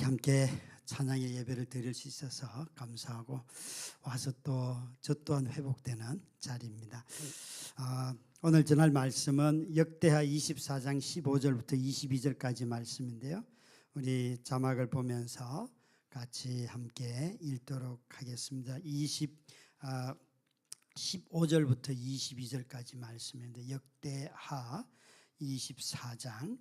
이렇게 함께 찬양의 예배를 드릴 수 있어서 감사하고 와서 또 저 또한 회복되는 자리입니다. 오늘 전할 말씀은 역대하 24장 15절부터 22절까지 말씀인데요. 우리 자막을 보면서 같이 함께 읽도록 하겠습니다. 15절부터 22절까지 말씀인데 역대하 24장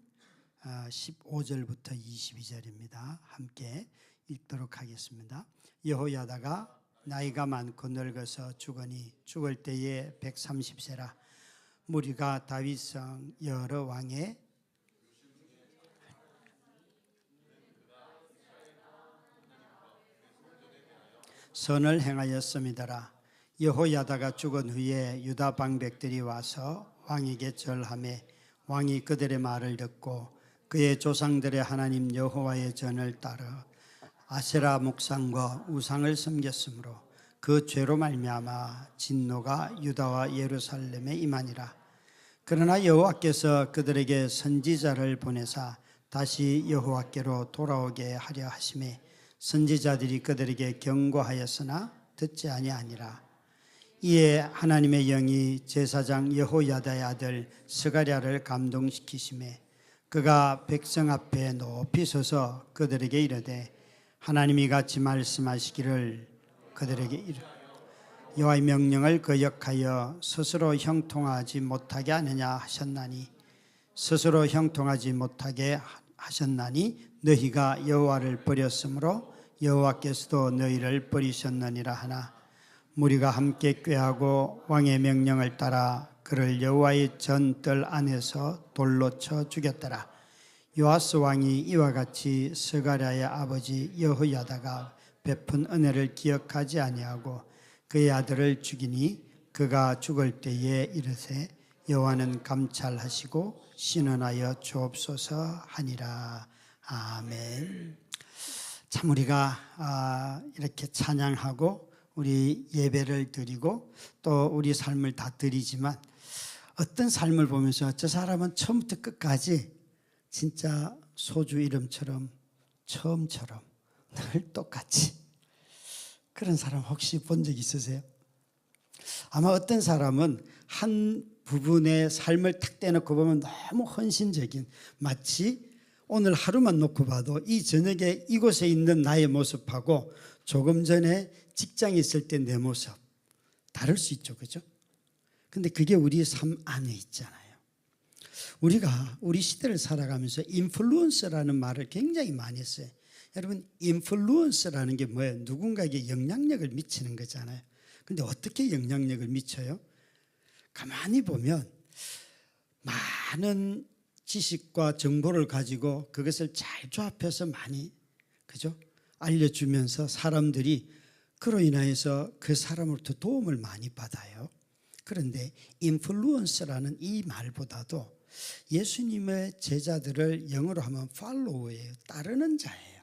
15절부터 22절입니다. 함께 읽도록 하겠습니다. 여호야다가 나이가 많고 늙어서 죽으니 죽을 때에 130세라. 무리가 다윗성 여러 왕의 선을 행하였음이더라. 여호야다가 죽은 후에 유다 방백들이 와서 왕에게 절하매 왕이 그들의 말을 듣고 그의 조상들의 하나님 여호와의 전을 따라 아세라 목상과 우상을 섬겼으므로 그 죄로 말미암아 진노가 유다와 예루살렘에 임하니라. 그러나 여호와께서 그들에게 선지자를 보내사 다시 여호와께로 돌아오게 하려 하심에 선지자들이 그들에게 경고하였으나 듣지 아니하니라. 이에 하나님의 영이 제사장 여호야다의 아들 스가랴를 감동시키심에 그가 백성 앞에 높이 서서 그들에게 이르되 하나님이 같이 말씀하시기를 그들에게 이르 여호와의 명령을 거역하여 스스로 형통하지 못하게 하느냐 하셨나니 스스로 형통하지 못하게 하셨나니 너희가 여호와를 버렸으므로 여호와께서도 너희를 버리셨느니라 하나 무리가 함께 꾀하고 왕의 명령을 따라 그를 여호와의 전뜰 안에서 돌로 쳐 죽였더라. 요아스 왕이 이와 같이 스가랴의 아버지 여호야다가 베푼 은혜를 기억하지 아니하고 그의 아들을 죽이니 그가 죽을 때에 이르되 여호와는 감찰하시고 신원하여 주옵소서 하니라. 아멘. 참 우리가 이렇게 찬양하고 우리 예배를 드리고 또 우리 삶을 다 드리지만 어떤 삶을 보면서 저 사람은 처음부터 끝까지 진짜 소주 이름처럼 처음처럼 늘 똑같이 그런 사람 혹시 본 적 있으세요? 아마 어떤 사람은 한 부분의 삶을 탁 떼놓고 보면 너무 헌신적인 마치 오늘 하루만 놓고 봐도 이 저녁에 이곳에 있는 나의 모습하고 조금 전에 직장에 있을 때 내 모습 다를 수 있죠, 그죠? 근데 그게 우리 삶 안에 있잖아요. 우리가 우리 시대를 살아가면서 인플루언서라는 말을 굉장히 많이 했어요. 여러분, 인플루언서라는 게 뭐예요? 누군가에게 영향력을 미치는 거잖아요. 근데 어떻게 영향력을 미쳐요? 가만히 보면 많은 지식과 정보를 가지고 그것을 잘 조합해서 많이, 그죠? 알려주면서 사람들이 그로 인하여서 그 사람으로부터 도움을 많이 받아요. 그런데 인플루언서라는 이 말보다도 예수님의 제자들을 영어로 하면 팔로워예요. 따르는 자예요.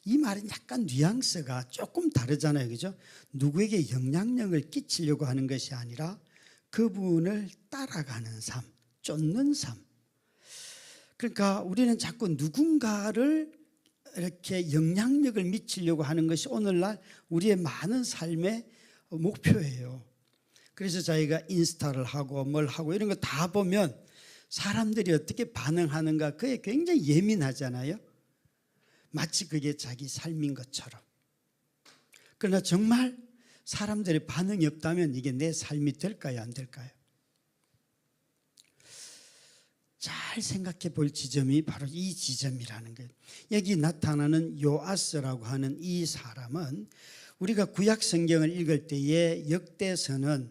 이 말은 약간 뉘앙스가 조금 다르잖아요, 그죠? 누구에게 영향력을 끼치려고 하는 것이 아니라 그분을 따라가는 삶, 쫓는 삶. 그러니까 우리는 자꾸 누군가를 이렇게 영향력을 미치려고 하는 것이 오늘날 우리의 많은 삶의 목표예요. 그래서 저희가 인스타를 하고 뭘 하고 이런 거 다 보면 사람들이 어떻게 반응하는가 그게 굉장히 예민하잖아요. 마치 그게 자기 삶인 것처럼. 그러나 정말 사람들의 반응이 없다면 이게 내 삶이 될까요, 안 될까요? 잘 생각해 볼 지점이 바로 이 지점이라는 거예요. 여기 나타나는 요아스라고 하는 이 사람은 우리가 구약 성경을 읽을 때에 역대서는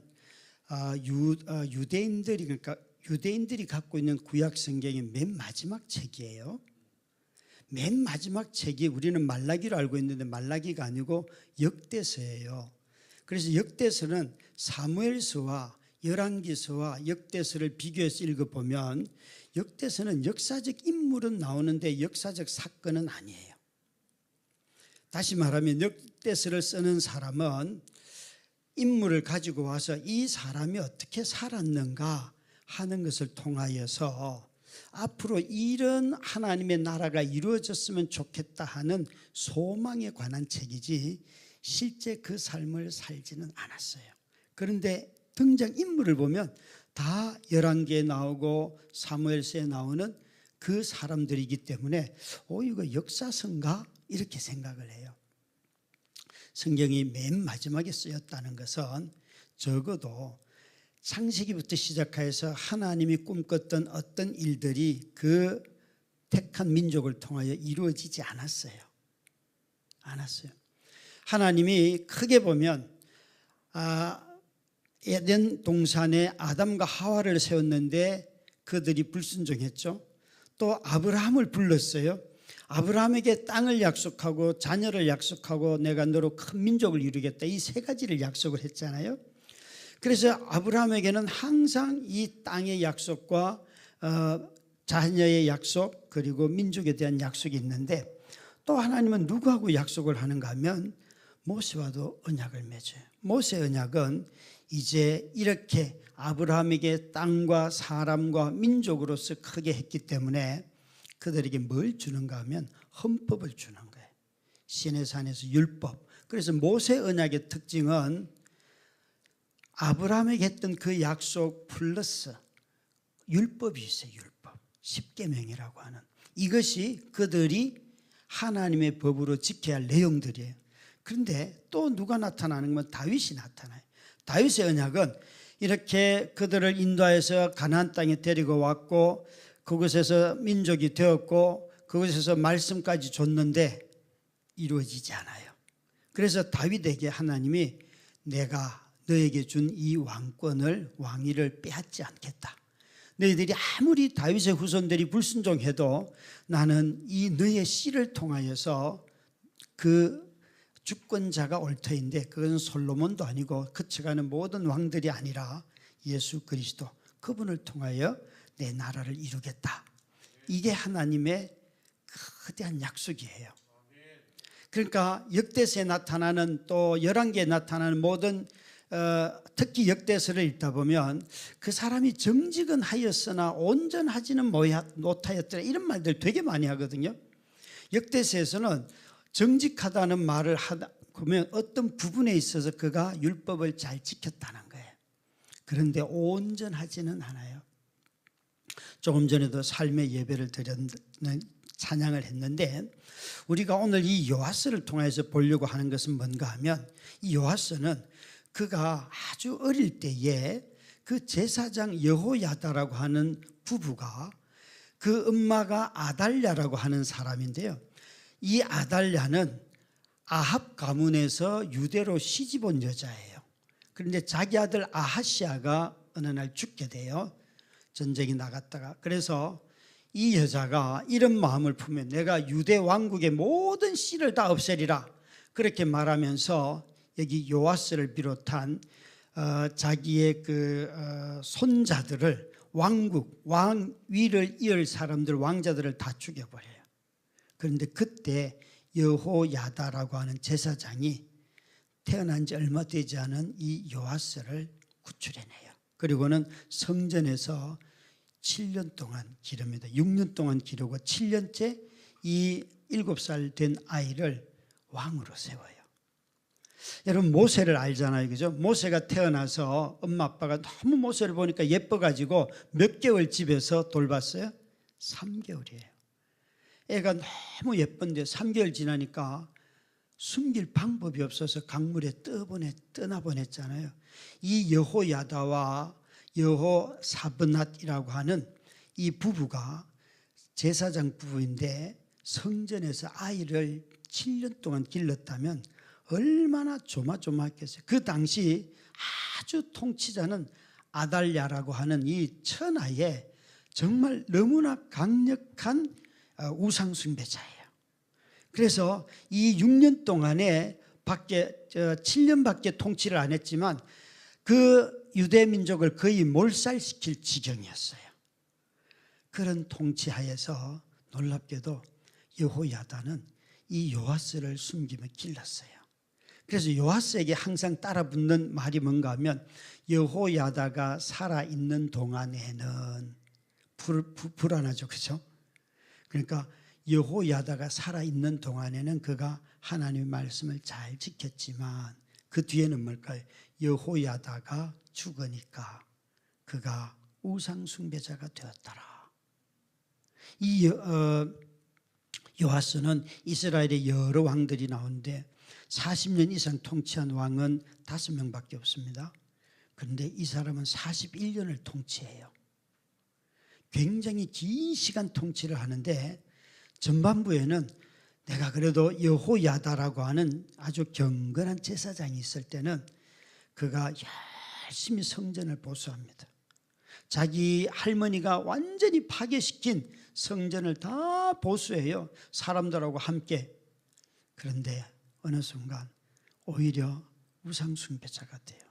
유대인들이, 그러니까 유대인들이 갖고 있는 구약 성경의 맨 마지막 책이에요. 맨 마지막 책이 우리는 말라기로 알고 있는데 말라기가 아니고 역대서예요. 그래서 역대서는 사무엘서와 열왕기서와 역대서를 비교해서 읽어보면 역대서는 역사적 인물은 나오는데 역사적 사건은 아니에요. 다시 말하면 역대서를 쓰는 사람은 인물을 가지고 와서 이 사람이 어떻게 살았는가 하는 것을 통하여서 앞으로 이런 하나님의 나라가 이루어졌으면 좋겠다 하는 소망에 관한 책이지 실제 그 삶을 살지는 않았어요. 그런데 등장인물을 보면 다 열왕기에 나오고 사무엘서에 나오는 그 사람들이기 때문에 이거 역사서인가? 이렇게 생각을 해요. 성경이 맨 마지막에 쓰였다는 것은 적어도 창세기부터 시작해서 하나님이 꿈꿨던 어떤 일들이 그 택한 민족을 통하여 이루어지지 않았어요. 하나님이 크게 보면 에덴 동산에 아담과 하와를 세웠는데 그들이 불순종했죠. 또 아브라함을 불렀어요. 아브라함에게 땅을 약속하고 자녀를 약속하고 내가 너로 큰 민족을 이루겠다, 이 세 가지를 약속을 했잖아요. 그래서 아브라함에게는 항상 이 땅의 약속과 자녀의 약속 그리고 민족에 대한 약속이 있는데, 또 하나님은 누구하고 약속을 하는가 하면 모세와도 언약을 맺어요. 모세 언약은 이제 이렇게 아브라함에게 땅과 사람과 민족으로서 크게 했기 때문에 그들에게 뭘 주는가 하면 헌법을 주는 거예요. 시내산에서 율법. 그래서 모세 언약의 특징은 아브라함에게 했던 그 약속 플러스 율법이 있어요. 율법. 십계명이라고 하는. 이것이 그들이 하나님의 법으로 지켜야 할 내용들이에요. 그런데 또 누가 나타나는 건 다윗이 나타나요. 다윗의 언약은 이렇게 그들을 인도해서 가나안 땅에 데리고 왔고 그곳에서 민족이 되었고 그곳에서 말씀까지 줬는데 이루어지지 않아요. 그래서 다윗에게 하나님이 내가 너에게 준 이 왕권을, 왕위를 빼앗지 않겠다. 너희들이 아무리 다윗의 후손들이 불순종해도 나는 이 너의 씨를 통하여서 그 주권자가 올 터인데 그건 솔로몬도 아니고 그쳐가는 모든 왕들이 아니라 예수 그리스도, 그분을 통하여 내 나라를 이루겠다. 이게 하나님의 거대한 약속이에요. 그러니까 역대서에 나타나는 또 열왕기에 나타나는 모든 특히 역대서를 읽다 보면 그 사람이 정직은 하였으나 온전하지는 못하였더라, 이런 말들 되게 많이 하거든요. 역대서에서는 정직하다는 말을 하다 보면 어떤 부분에 있어서 그가 율법을 잘 지켰다는 거예요. 그런데 온전하지는 않아요. 조금 전에도 삶의 예배를 드렸는 찬양을 했는데, 우리가 오늘 이 요아스를 통해서 보려고 하는 것은 뭔가 하면, 이 요아스는 그가 아주 어릴 때에 그 제사장 여호야다라고 하는 부부가, 그 엄마가 아달랴라고 하는 사람인데요, 이 아달랴는 아합 가문에서 유대로 시집 온 여자예요. 그런데 자기 아들 아하시아가 어느 날 죽게 돼요. 전쟁이 나갔다가. 그래서 이 여자가 이런 마음을 품으면 내가 유대 왕국의 모든 씨를 다 없애리라, 그렇게 말하면서 여기 요아스를 비롯한 자기의 그 손자들을, 왕국, 왕위를 이을 사람들, 왕자들을 다 죽여버려요. 그런데 그때 여호야다라고 하는 제사장이 태어난 지 얼마 되지 않은 이 요아스를 구출해내요. 그리고는 성전에서 7년 동안 기릅니다. 6년 동안 기르고 7년째 이 7살 된 아이를 왕으로 세워요. 여러분 모세를 알잖아요, 그죠? 모세가 태어나서 엄마 아빠가 너무 모세를 보니까 예뻐가지고 몇 개월 집에서 돌봤어요? 3개월이에요. 애가 너무 예쁜데 3개월 지나니까 숨길 방법이 없어서 강물에 떠나보냈잖아요. 이 여호야다와 여호사브낫이라고 하는 이 부부가 제사장 부부인데 성전에서 아이를 7년 동안 길렀다면 얼마나 조마조마했겠어요. 그 당시 아주 통치자는 아달랴라고 하는 이 천하의 정말 너무나 강력한 우상숭배자예요. 그래서 이 6년 동안에 7년밖에 통치를 안 했지만 그 유대 민족을 거의 몰살시킬 지경이었어요. 그런 통치하에서 놀랍게도 여호야다는 이 요아스를 숨기며 길렀어요. 그래서 요아스에게 항상 따라붙는 말이 뭔가 하면 여호야다가 살아있는 동안에는 불안하죠, 그렇죠? 그러니까 여호야다가 살아있는 동안에는 그가 하나님의 말씀을 잘 지켰지만 그 뒤에는 뭘까요? 여호야다가 죽으니까 그가 우상 숭배자가 되었더라. 이 요아스는 이스라엘의 여러 왕들이 나오는데 40년 이상 통치한 왕은 5명밖에 없습니다. 그런데 이 사람은 41년을 통치해요. 굉장히 긴 시간 통치를 하는데 전반부에는 내가 그래도 여호야다라고 하는 아주 경건한 제사장이 있을 때는 그가 열심히 성전을 보수합니다. 자기 할머니가 완전히 파괴시킨 성전을 다 보수해요. 사람들하고 함께. 그런데 어느 순간 오히려 우상숭배자가 돼요.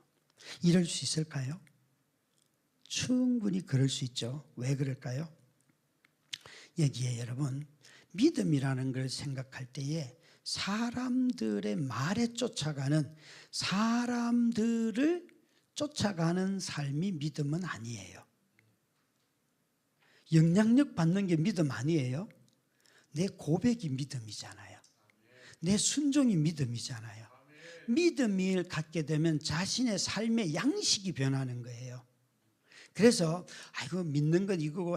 이럴 수 있을까요? 충분히 그럴 수 있죠. 왜 그럴까요? 여기에 여러분 믿음이라는 걸 생각할 때에 사람들의 말에 쫓아가는 사람들을 쫓아가는 삶이 믿음은 아니에요. 영향력 받는 게 믿음 아니에요. 내 고백이 믿음이잖아요. 내 순종이 믿음이잖아요. 믿음을 갖게 되면 자신의 삶의 양식이 변하는 거예요. 그래서 아이고 믿는 건 이거고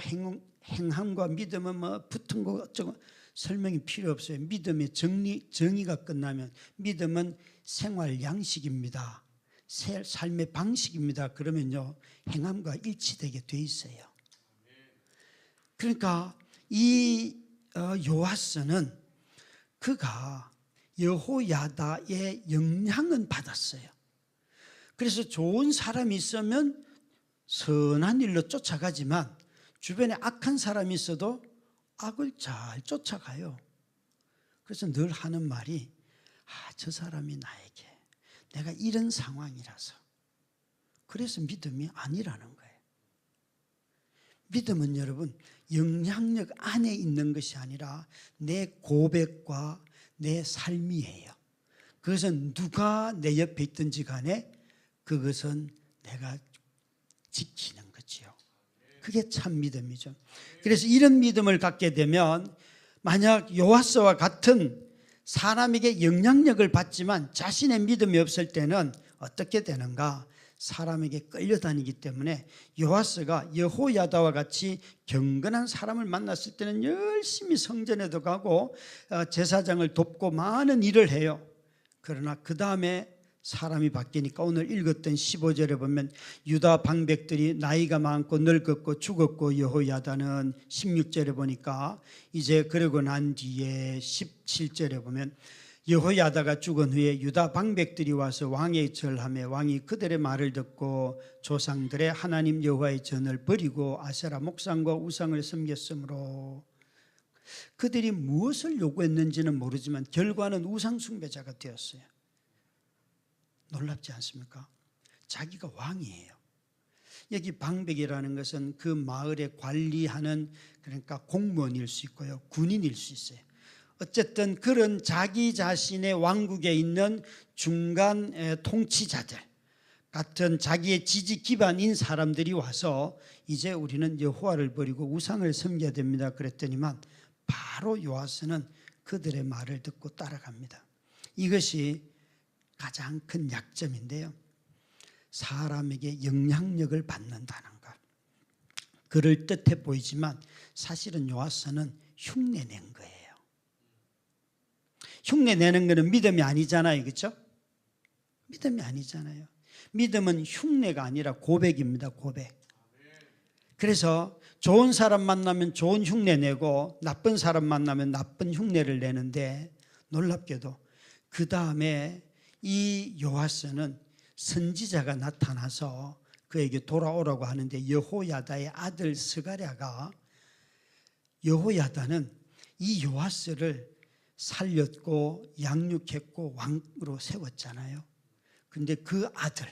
행함과 믿음은 뭐 붙은 거 어쩌고 설명이 필요 없어요. 믿음의 정의가 끝나면 믿음은 생활 양식입니다. 삶의 방식입니다. 그러면요 행함과 일치되게 돼 있어요. 그러니까 이 요아스는 그가 여호야다의 영향은 받았어요. 그래서 좋은 사람이 있으면 선한 일로 쫓아가지만 주변에 악한 사람이 있어도 악을 잘 쫓아가요. 그래서 늘 하는 말이 저 사람이 나에게 내가 이런 상황이라서 그래서 믿음이 아니라는 거예요. 믿음은 여러분 영향력 안에 있는 것이 아니라 내 고백과 내 삶이에요. 그것은 누가 내 옆에 있든지 간에 그것은 내가 지키는 거지요. 그게 참 믿음이죠. 그래서 이런 믿음을 갖게 되면 만약 요아스와 같은 사람에게 영향력을 받지만 자신의 믿음이 없을 때는 어떻게 되는가? 사람에게 끌려다니기 때문에 요아스가 여호야다와 같이 경건한 사람을 만났을 때는 열심히 성전에도 가고 제사장을 돕고 많은 일을 해요. 그러나 그 다음에 사람이 바뀌니까 오늘 읽었던 15절에 보면 유다 방백들이 나이가 많고 늙었고 죽었고 여호야다는 16절에 보니까 이제 그러고 난 뒤에 17절에 보면 여호야다가 죽은 후에 유다 방백들이 와서 왕에 절하며 왕이 그들의 말을 듣고 조상들의 하나님 여호와의 전을 버리고 아세라 목상과 우상을 섬겼으므로 그들이 무엇을 요구했는지는 모르지만 결과는 우상 숭배자가 되었어요. 놀랍지 않습니까? 자기가 왕이에요. 여기 방백이라는 것은 그 마을에 관리하는 그러니까 공무원일 수 있고요. 군인일 수 있어요. 어쨌든 그런 자기 자신의 왕국에 있는 중간 통치자들 같은 자기의 지지 기반인 사람들이 와서 이제 우리는 여호와를 버리고 우상을 섬겨야 됩니다. 그랬더니만 바로 요아스는 그들의 말을 듣고 따라갑니다. 이것이 가장 큰 약점인데요. 사람에게 영향력을 받는다는 것. 그럴듯해 보이지만 사실은 요아스는 흉내낸 거예요. 흉내내는 것은 믿음이 아니잖아요. 그렇죠? 믿음이 아니잖아요. 믿음은 흉내가 아니라 고백입니다. 고백. 그래서 좋은 사람 만나면 좋은 흉내 내고 나쁜 사람 만나면 나쁜 흉내를 내는데 놀랍게도 그 다음에 이 요아스는 선지자가 나타나서 그에게 돌아오라고 하는데 여호야다의 아들 스가랴가 여호야다는 이 요아스를 살렸고 양육했고 왕으로 세웠잖아요. 그런데 그 아들,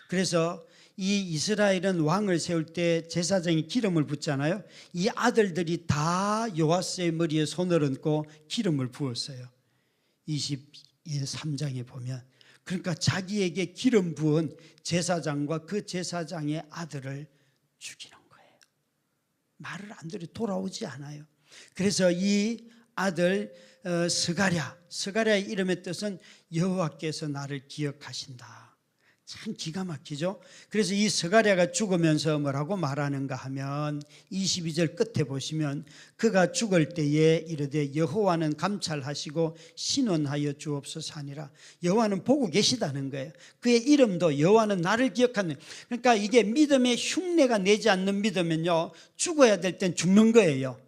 그래서 이 이스라엘은 왕을 세울 때 제사장이 기름을 붓잖아요. 이 아들들이 다 요아스의 머리에 손을 얹고 기름을 부었어요. 23장에 보면. 그러니까 자기에게 기름 부은 제사장과 그 제사장의 아들을 죽이는 거예요. 말을 안 들어 돌아오지 않아요. 그래서 이 아들 스가랴의 이름의 뜻은 여호와께서 나를 기억하신다. 참 기가 막히죠. 그래서 이 스가랴가 죽으면서 뭐라고 말하는가 하면 22절 끝에 보시면 그가 죽을 때에 이르되 여호와는 감찰하시고 신원하여 주옵소서 하니라. 여호와는 보고 계시다는 거예요. 그의 이름도 여호와는 나를 기억하는. 그러니까 이게 믿음의 흉내가 내지 않는 믿으면요, 죽어야 될 땐 죽는 거예요.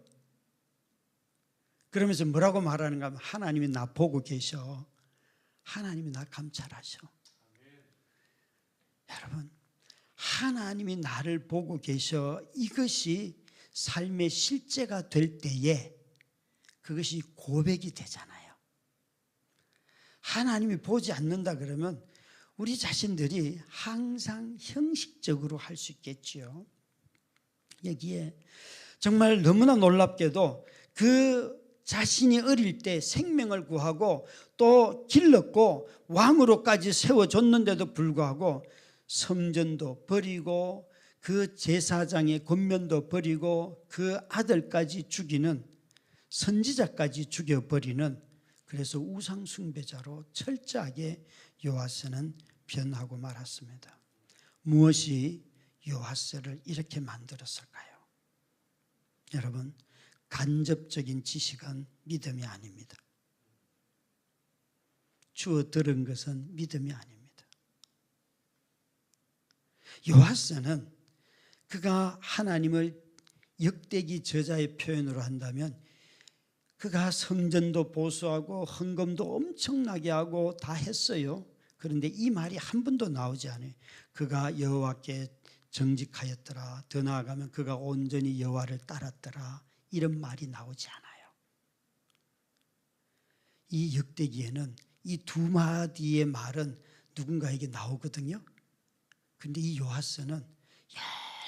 그러면서 뭐라고 말하는가 하면 하나님이 나 보고 계셔. 하나님이 나 감찰하셔. 여러분, 하나님이 나를 보고 계셔. 이것이 삶의 실제가 될 때에 그것이 고백이 되잖아요. 하나님이 보지 않는다 그러면 우리 자신들이 항상 형식적으로 할 수 있겠지요. 여기에 정말 너무나 놀랍게도 그 자신이 어릴 때 생명을 구하고 또 길렀고 왕으로까지 세워줬는데도 불구하고 성전도 버리고 그 제사장의 권면도 버리고 그 아들까지 죽이는, 선지자까지 죽여버리는, 그래서 우상 숭배자로 철저하게 요아스는 변하고 말았습니다. 무엇이 요아스를 이렇게 만들었을까요? 여러분, 간접적인 지식은 믿음이 아닙니다. 주어 들은 것은 믿음이 아닙니다. 요아스는 그가 하나님을 역대기 저자의 표현으로 한다면 그가 성전도 보수하고 헌금도 엄청나게 하고 다 했어요. 그런데 이 말이 한 번도 나오지 않아요. 그가 여호와께 정직하였더라, 더 나아가면 그가 온전히 여호와를 따랐더라, 이런 말이 나오지 않아요. 이 역대기에는 이 두 마디의 말은 누군가에게 나오거든요. 그런데 이 요아스는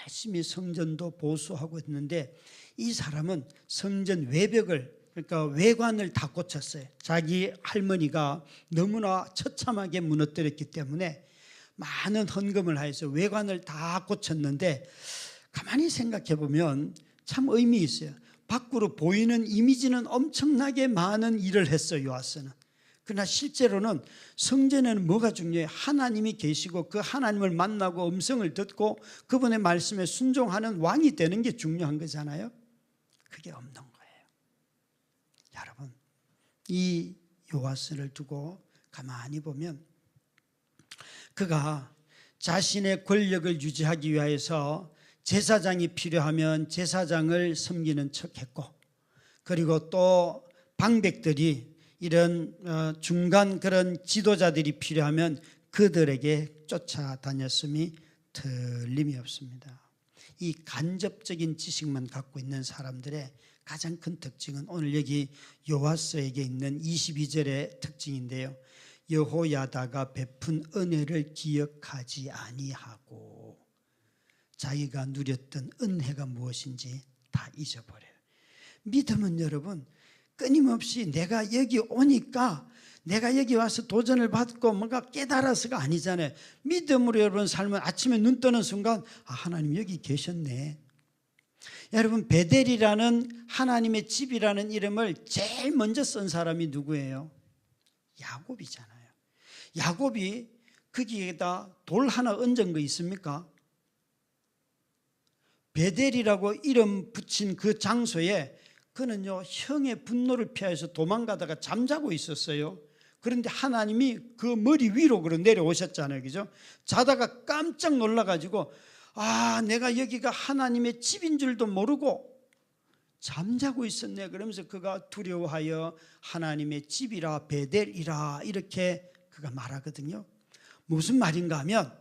열심히 성전도 보수하고 했는데 이 사람은 성전 외벽을, 그러니까 외관을 다 고쳤어요. 자기 할머니가 너무나 처참하게 무너뜨렸기 때문에 많은 헌금을 하여서 외관을 다 고쳤는데 가만히 생각해 보면 참 의미 있어요. 밖으로 보이는 이미지는 엄청나게 많은 일을 했어요, 요아스는. 그러나 실제로는 성전에는 뭐가 중요해요? 하나님이 계시고 그 하나님을 만나고 음성을 듣고 그분의 말씀에 순종하는 왕이 되는 게 중요한 거잖아요. 그게 없는 거예요. 여러분, 이 요아스를 두고 가만히 보면 그가 자신의 권력을 유지하기 위해서 제사장이 필요하면 제사장을 섬기는 척했고, 그리고 또 방백들이 이런 중간 그런 지도자들이 필요하면 그들에게 쫓아다녔음이 틀림이 없습니다. 이 간접적인 지식만 갖고 있는 사람들의 가장 큰 특징은 오늘 여기 요아스에게 있는 22절의 특징인데요. 여호야다가 베푼 은혜를 기억하지 아니하고 자기가 누렸던 은혜가 무엇인지 다 잊어버려요. 믿음은 여러분 끊임없이 내가 여기 오니까, 내가 여기 와서 도전을 받고 뭔가 깨달아서가 아니잖아요. 믿음으로 여러분 삶은 아침에 눈 뜨는 순간 하나님 여기 계셨네. 여러분, 베델이라는 하나님의 집이라는 이름을 제일 먼저 쓴 사람이 누구예요? 야곱이잖아요. 야곱이 거기에다 돌 하나 얹은 거 있습니까? 베델이라고 이름 붙인 그 장소에 그는요, 형의 분노를 피해서 도망가다가 잠자고 있었어요. 그런데 하나님이 그 머리 위로 내려오셨잖아요. 그죠? 자다가 깜짝 놀라가지고 내가 여기가 하나님의 집인 줄도 모르고 잠자고 있었네. 그러면서 그가 두려워하여 하나님의 집이라 베델이라 이렇게 그가 말하거든요. 무슨 말인가 하면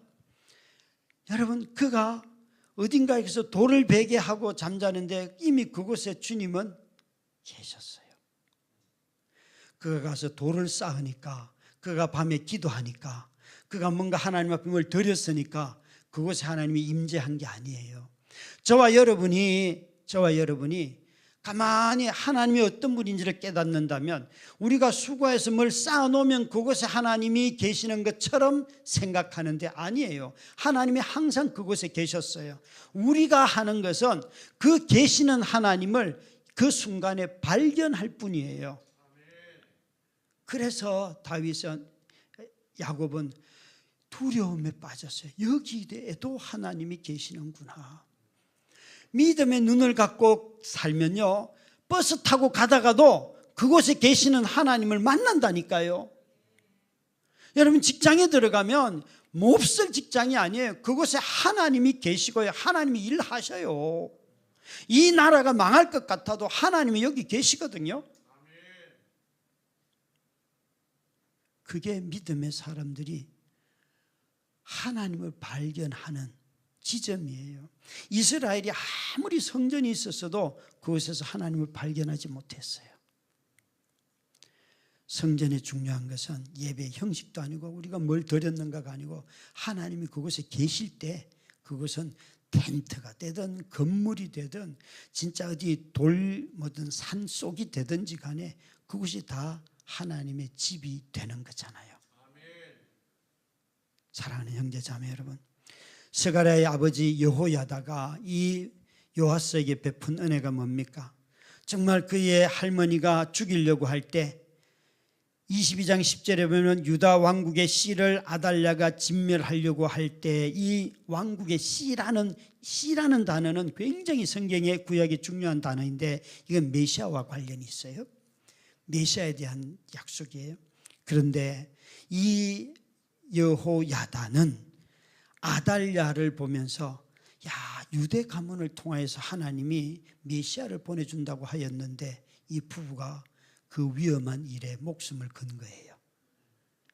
여러분, 그가 어딘가에서 돌을 베게 하고 잠자는데 이미 그곳에 주님은 계셨어요. 그가 가서 돌을 쌓으니까, 그가 밤에 기도하니까, 그가 뭔가 하나님 앞에 뭘 드렸으니까 그곳에 하나님이 임재한 게 아니에요. 저와 여러분이 가만히 하나님이 어떤 분인지를 깨닫는다면 우리가 수고해서 뭘 쌓아놓으면 그곳에 하나님이 계시는 것처럼 생각하는데 아니에요. 하나님이 항상 그곳에 계셨어요. 우리가 하는 것은 그 계시는 하나님을 그 순간에 발견할 뿐이에요. 그래서 다윗은, 야곱은 두려움에 빠졌어요. 여기에도 하나님이 계시는구나. 믿음의 눈을 갖고 살면요, 버스 타고 가다가도 그곳에 계시는 하나님을 만난다니까요. 여러분, 직장에 들어가면 몹쓸 직장이 아니에요. 그곳에 하나님이 계시고요, 하나님이 일하셔요. 이 나라가 망할 것 같아도 하나님이 여기 계시거든요. 그게 믿음의 사람들이 하나님을 발견하는 지점이에요. 이스라엘이 아무리 성전이 있었어도 그곳에서 하나님을 발견하지 못했어요. 성전의 중요한 것은 예배의 형식도 아니고 우리가 뭘 드렸는가가 아니고 하나님이 그곳에 계실 때 그것은 텐트가 되든 건물이 되든 진짜 어디 돌 뭐든 산 속이 되든지 간에 그것이 다 하나님의 집이 되는 거잖아요. 사랑하는 형제자매 여러분, 스가랴의 아버지 여호야다가 이 요아스에게 베푼 은혜가 뭡니까? 정말 그의 할머니가 죽이려고 할 때 22장 10절에 보면 유다 왕국의 씨를 아달랴가 진멸하려고 할 때 이 왕국의 씨라는 단어는 굉장히 성경의 구약에 중요한 단어인데 이건 메시아와 관련이 있어요. 메시아에 대한 약속이에요. 그런데 이 여호야다는 아달랴를 보면서 야, 유대 가문을 통하여서 하나님이 메시아를 보내준다고 하였는데 이 부부가 그 위험한 일에 목숨을 건 거예요.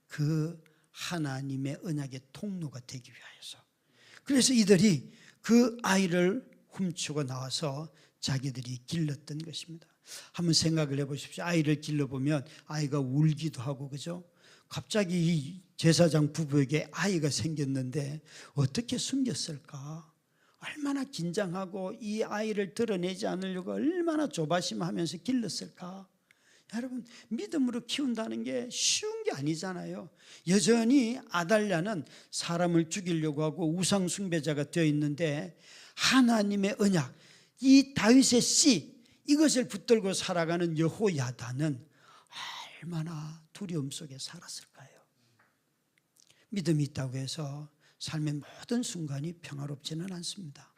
그 하나님의 언약의 통로가 되기 위하여서. 그래서 이들이 그 아이를 훔치고 나와서 자기들이 길렀던 것입니다. 한번 생각을 해보십시오. 아이를 길러보면 아이가 울기도 하고, 그죠? 갑자기 이 제사장 부부에게 아이가 생겼는데 어떻게 숨겼을까? 얼마나 긴장하고 이 아이를 드러내지 않으려고 얼마나 조바심하면서 길렀을까? 여러분, 믿음으로 키운다는 게 쉬운 게 아니잖아요. 여전히 아달랴는 사람을 죽이려고 하고 우상 숭배자가 되어 있는데 하나님의 언약, 이 다윗의 씨, 이것을 붙들고 살아가는 여호야다는 얼마나 두려움 속에 살았을까요? 믿음이 있다고 해서 삶의 모든 순간이 평화롭지는 않습니다.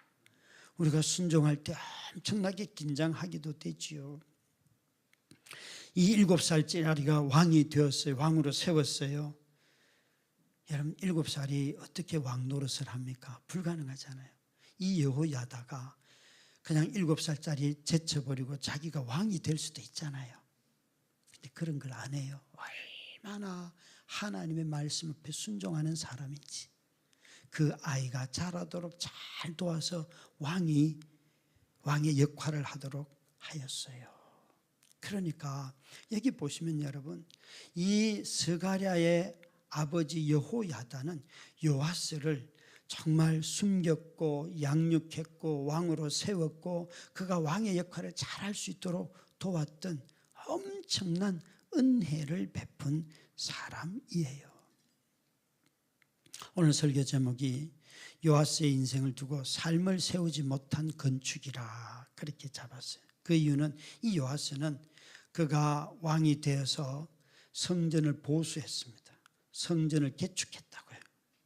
우리가 순종할 때 엄청나게 긴장하기도 되지요. 이 7살짜리가 왕이 되었어요. 왕으로 세웠어요. 여러분, 7살이 어떻게 왕 노릇을 합니까? 불가능하잖아요. 이 여호야다가 그냥 7살짜리 제쳐버리고 자기가 왕이 될 수도 있잖아요. 근데 그런 걸 안 해요. 얼마나 하나님의 말씀 앞에 순종하는 사람인지. 그 아이가 자라도록 잘 도와서 왕의 역할을 하도록 하였어요. 그러니까 여기 보시면 여러분, 이 스가랴의 아버지 여호야다는 요아스를 정말 숨겼고 양육했고 왕으로 세웠고 그가 왕의 역할을 잘할 수 있도록 도왔던 엄청난 은혜를 베푼 사람이에요. 오늘 설교 제목이 요아스의 인생을 두고 삶을 세우지 못한 건축이라 그렇게 잡았어요. 그 이유는 이 요아스는 그가 왕이 되어서 성전을 보수했습니다. 성전을 개축했다고요.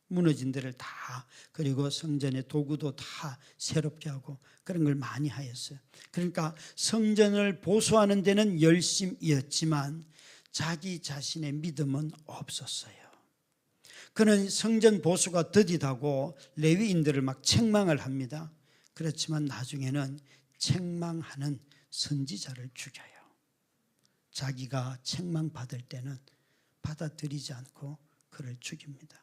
무너진 데를 다, 그리고 성전의 도구도 다 새롭게 하고 그런 걸 많이 하였어요. 그러니까 성전을 보수하는 데는 열심이었지만 자기 자신의 믿음은 없었어요. 그는 성전 보수가 더디다고 레위인들을 막 책망을 합니다. 그렇지만 나중에는 책망하는 선지자를 죽여요. 자기가 책망받을 때는 받아들이지 않고 그를 죽입니다.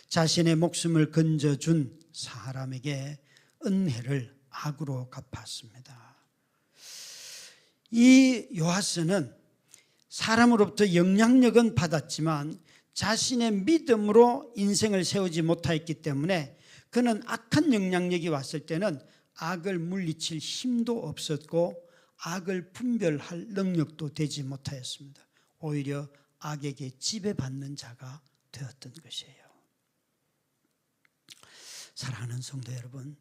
자신의 목숨을 건져준 사람에게 은혜를 악으로 갚았습니다. 이 요아스는 사람으로부터 영향력은 받았지만 자신의 믿음으로 인생을 세우지 못하였기 때문에 그는 악한 영향력이 왔을 때는 악을 물리칠 힘도 없었고 악을 분별할 능력도 되지 못하였습니다. 오히려 악에게 지배받는 자가 되었던 것이에요. 사랑하는 성도 여러분,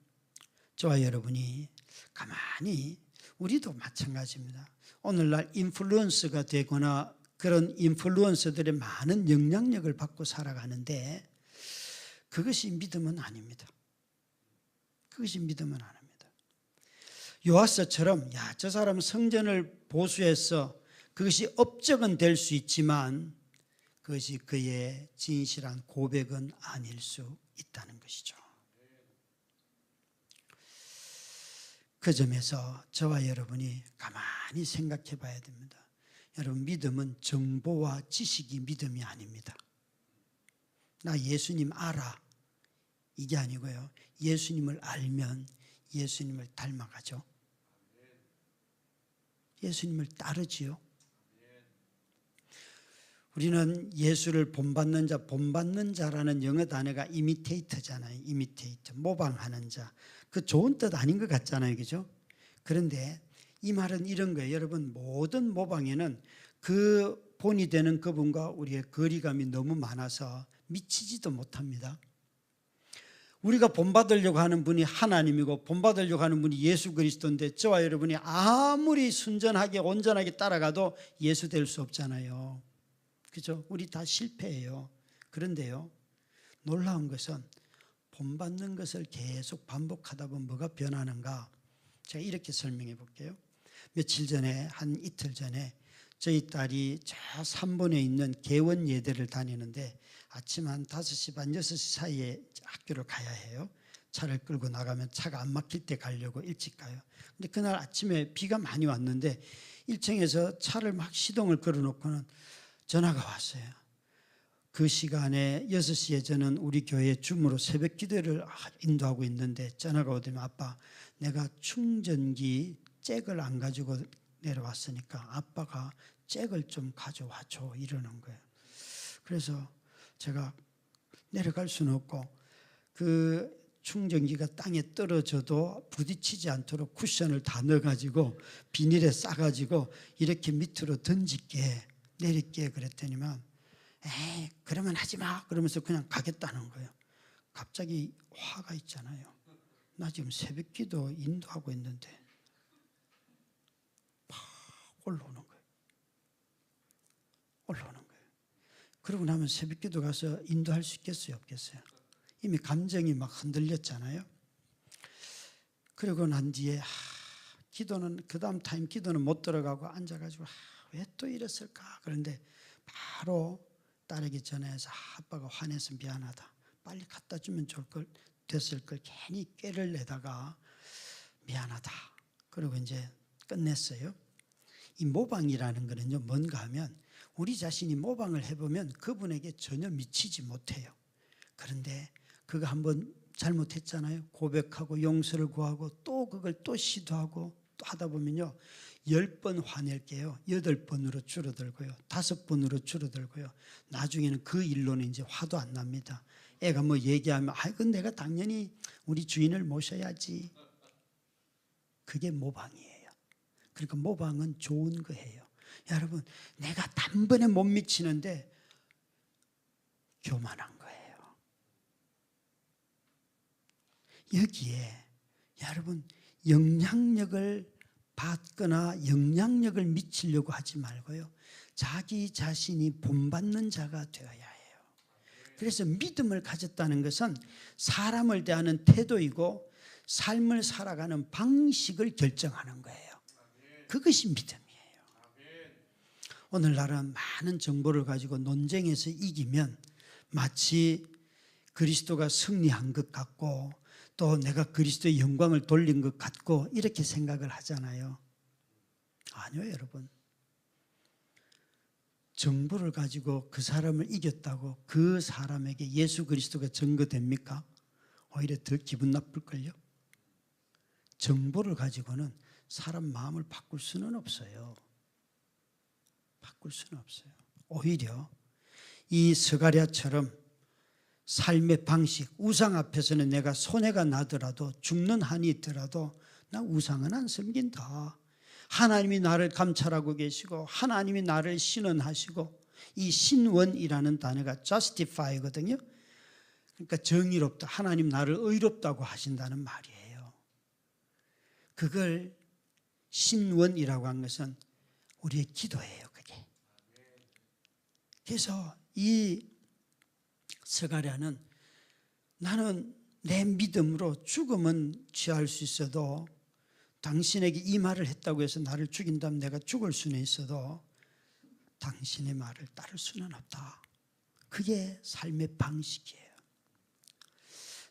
저와 여러분이 가만히, 우리도 마찬가지입니다. 오늘날 인플루언서가 되거나 그런 인플루언서들의 많은 영향력을 받고 살아가는데 그것이 믿음은 아닙니다. 그것이 믿음은 아닙니다. 요아스처럼 저 사람은 성전을 보수해서 그것이 업적은 될 수 있지만 그것이 그의 진실한 고백은 아닐 수 있다는 것이죠. 그 점에서 저와 여러분이 가만히 생각해 봐야 됩니다. 여러분, 믿음은 정보와 지식이 믿음이 아닙니다. 나 예수님 알아, 이게 아니고요. 예수님을 알면 예수님을 닮아가죠. 예수님을 따르지요. 우리는 예수를 본받는 자, 본받는 자라는 영어 단어가 이미테이터잖아요. 이미테이터, 모방하는 자. 그 좋은 뜻 아닌 것 같잖아요. 그죠? 그런데 이 말은 이런 거예요. 여러분, 모든 모방에는 그 본이 되는 그분과 우리의 거리감이 너무 많아서 미치지도 못합니다. 우리가 본받으려고 하는 분이 하나님이고 본받으려고 하는 분이 예수 그리스도인데 저와 여러분이 아무리 순전하게 온전하게 따라가도 예수 될 수 없잖아요. 그죠? 우리 다 실패해요. 그런데요, 놀라운 것은 본받는 것을 계속 반복하다 보면 뭐가 변하는가? 제가 이렇게 설명해 볼게요. 며칠 전에, 한 이틀 전에 저희 딸이 저 3번에 있는 개원 예대를 다니는데 아침 한 5시 반, 6시 사이에 학교를 가야 해요. 차를 끌고 나가면 차가 안 막힐 때 가려고 일찍 가요. 근데 그날 아침에 비가 많이 왔는데 1층에서 차를 막 시동을 걸어놓고는 전화가 왔어요. 그 시간에 6시에 저는 우리 교회 줌으로 새벽 기도를 인도하고 있는데 전화가 오더니 아빠, 내가 충전기 잭을 안 가지고 내려왔으니까 아빠가 잭을 좀 가져와줘, 이러는 거예요. 그래서 제가 내려갈 수는 없고 그 충전기가 땅에 떨어져도 부딪히지 않도록 쿠션을 다 넣어가지고 비닐에 싸가지고 이렇게 밑으로 던질게, 내릴게 그랬더니만 에이 그러면 하지마 그러면서 그냥 가겠다는 거예요. 갑자기 화가 있잖아요. 나 지금 새벽기도 인도하고 있는데 막 올라오는 거예요. 올라오는 거예요. 그러고 나면 새벽기도 가서 인도할 수 있겠어요, 없겠어요? 이미 감정이 막 흔들렸잖아요. 그러고 난 뒤에 기도는, 그 다음 타임 기도는 못 들어가고 앉아가지고 왜 또 이랬을까? 그런데 바로 딸에게 전화해서 아빠가 화내서 미안하다, 빨리 갖다 주면 좋을 걸, 됐을 걸 괜히 꾀를 내다가 미안하다. 그리고 이제 끝냈어요. 이 모방이라는 거는요, 뭔가 하면 우리 자신이 모방을 해보면 그분에게 전혀 미치지 못해요. 그런데 그거 한번 잘못했잖아요. 고백하고 용서를 구하고 또 그걸 또 시도하고 또 하다 보면요, 10번 화낼게요. 8번으로 줄어들고요. 5번으로 줄어들고요. 나중에는 그 일로는 이제 화도 안 납니다. 애가 뭐 얘기하면 그건 내가 당연히 우리 주인을 모셔야지. 그게 모방이에요. 그러니까 모방은 좋은 거예요. 여러분, 내가 단번에 못 미치는데 교만한 거예요. 여기에 여러분 영향력을 받거나 영향력을 미치려고 하지 말고요, 자기 자신이 본받는 자가 되어야 해요. 그래서 믿음을 가졌다는 것은 사람을 대하는 태도이고 삶을 살아가는 방식을 결정하는 거예요. 그것이 믿음이에요. 오늘날은 많은 정보를 가지고 논쟁에서 이기면 마치 그리스도가 승리한 것 같고 또 내가 그리스도의 영광을 돌린 것 같고 이렇게 생각을 하잖아요. 아니요, 여러분. 정보를 가지고 그 사람을 이겼다고 그 사람에게 예수 그리스도가 증거됩니까? 오히려 더 기분 나쁠걸요. 정보를 가지고는 사람 마음을 바꿀 수는 없어요. 바꿀 수는 없어요. 오히려 이 스가랴처럼 삶의 방식, 우상 앞에서는 내가 손해가 나더라도 죽는 한이 있더라도 나 우상은 안 섬긴다. 하나님이 나를 감찰하고 계시고 하나님이 나를 신원하시고, 이 신원이라는 단어가 justify거든요. 그러니까 정의롭다, 하나님 나를 의롭다고 하신다는 말이에요. 그걸 신원이라고 한 것은 우리의 기도예요, 그게. 그래서 이 스가랴는 나는 내 믿음으로 죽음은 취할 수 있어도, 당신에게 이 말을 했다고 해서 나를 죽인다면 내가 죽을 수는 있어도 당신의 말을 따를 수는 없다. 그게 삶의 방식이에요.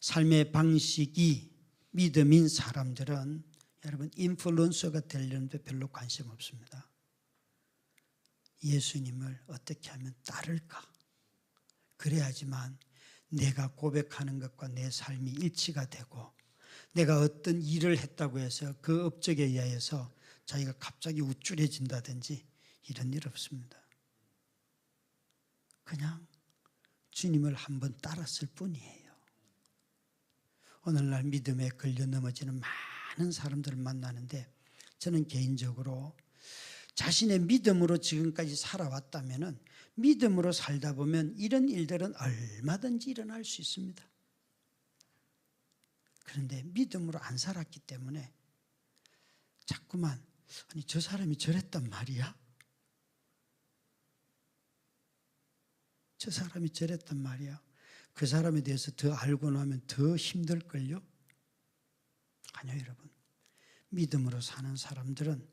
삶의 방식이 믿음인 사람들은 여러분 인플루언서가 되려는데 별로 관심 없습니다. 예수님을 어떻게 하면 따를까? 그래야지만 내가 고백하는 것과 내 삶이 일치가 되고, 내가 어떤 일을 했다고 해서 그 업적에 의해서 자기가 갑자기 우쭐해진다든지 이런 일 없습니다. 그냥 주님을 한번 따랐을 뿐이에요. 오늘날 믿음에 걸려 넘어지는 많은 사람들을 만나는데, 저는 개인적으로 자신의 믿음으로 지금까지 살아왔다면 믿음으로 살다 보면 이런 일들은 얼마든지 일어날 수 있습니다. 그런데 믿음으로 안 살았기 때문에 자꾸만, 아니 저 사람이 저랬단 말이야? 저 사람이 저랬단 말이야? 그 사람에 대해서 더 알고 나면 더 힘들걸요? 아니요, 여러분. 믿음으로 사는 사람들은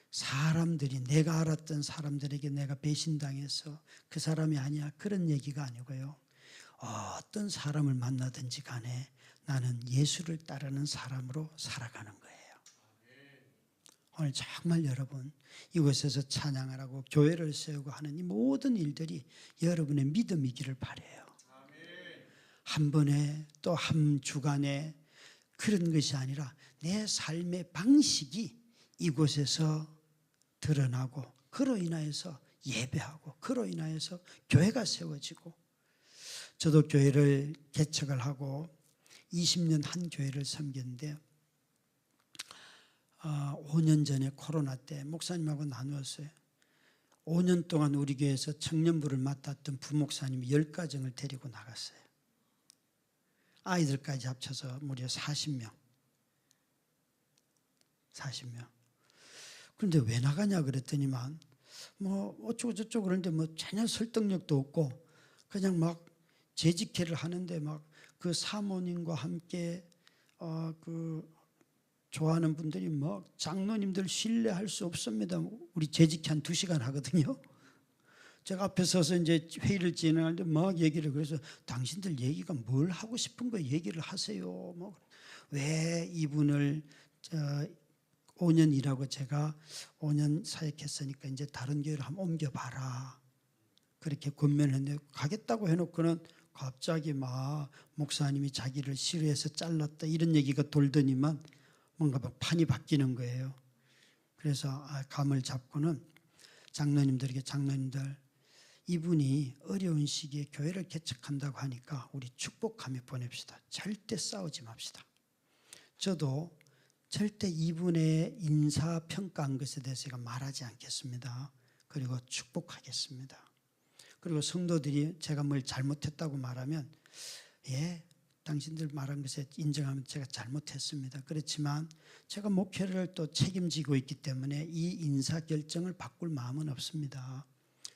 사람들이, 내가 알았던 사람들에게 내가 배신당해서 그 사람이 아니야, 그런 얘기가 아니고요. 어떤 사람을 만나든지 간에 나는 예수를 따르는 사람으로 살아가는 거예요. 오늘 정말 여러분, 이곳에서 찬양을 하고 교회를 세우고 하는 이 모든 일들이 여러분의 믿음이기를 바라요. 한 번에 또 한 주간에 그런 것이 아니라 내 삶의 방식이 이곳에서 드러나고, 그로 인하여서 예배하고, 그로 인하여서 교회가 세워지고, 저도 교회를 개척을 하고 20년 한 교회를 섬겼는데 5년 전에 코로나 때 목사님하고 나누었어요. 5년 동안 우리 교회에서 청년부를 맡았던 부목사님이 10가정을 데리고 나갔어요. 아이들까지 합쳐서 무려 40명. 그런데 왜 나가냐 그랬더니만 뭐 어쩌고 저쩌고 그러는데 뭐 전혀 설득력도 없고 그냥 막 재직회를 하는데 막 그 사모님과 함께 그 좋아하는 분들이 막 장로님들 신뢰할 수 없습니다. 우리 재직회 한 2시간 하거든요. 제가 앞에 서서 이제 회의를 진행하는데 막 얘기를, 그래서 당신들 얘기가 뭘 하고 싶은 거 얘기를 하세요. 뭐 왜 이분을 5년 일하고 제가 5년 사역했으니까 이제 다른 교회를 한번 옮겨봐라. 그렇게 권면을 했는데 가겠다고 해놓고는 갑자기 막 목사님이 자기를 싫어해서 잘랐다 이런 얘기가 돌더니만 뭔가 막 판이 바뀌는 거예요. 그래서 감을 잡고는 장로님들에게, 장로님들 이분이 어려운 시기에 교회를 개척한다고 하니까 우리 축복하며 보냅시다. 절대 싸우지 맙시다. 저도 절대 이분의 인사평가한 것에 대해서 제가 말하지 않겠습니다. 그리고 축복하겠습니다. 그리고 성도들이 제가 뭘 잘못했다고 말하면 당신들 말한 것에 인정하면 제가 잘못했습니다. 그렇지만 제가 목회를 또 책임지고 있기 때문에 이 인사 결정을 바꿀 마음은 없습니다.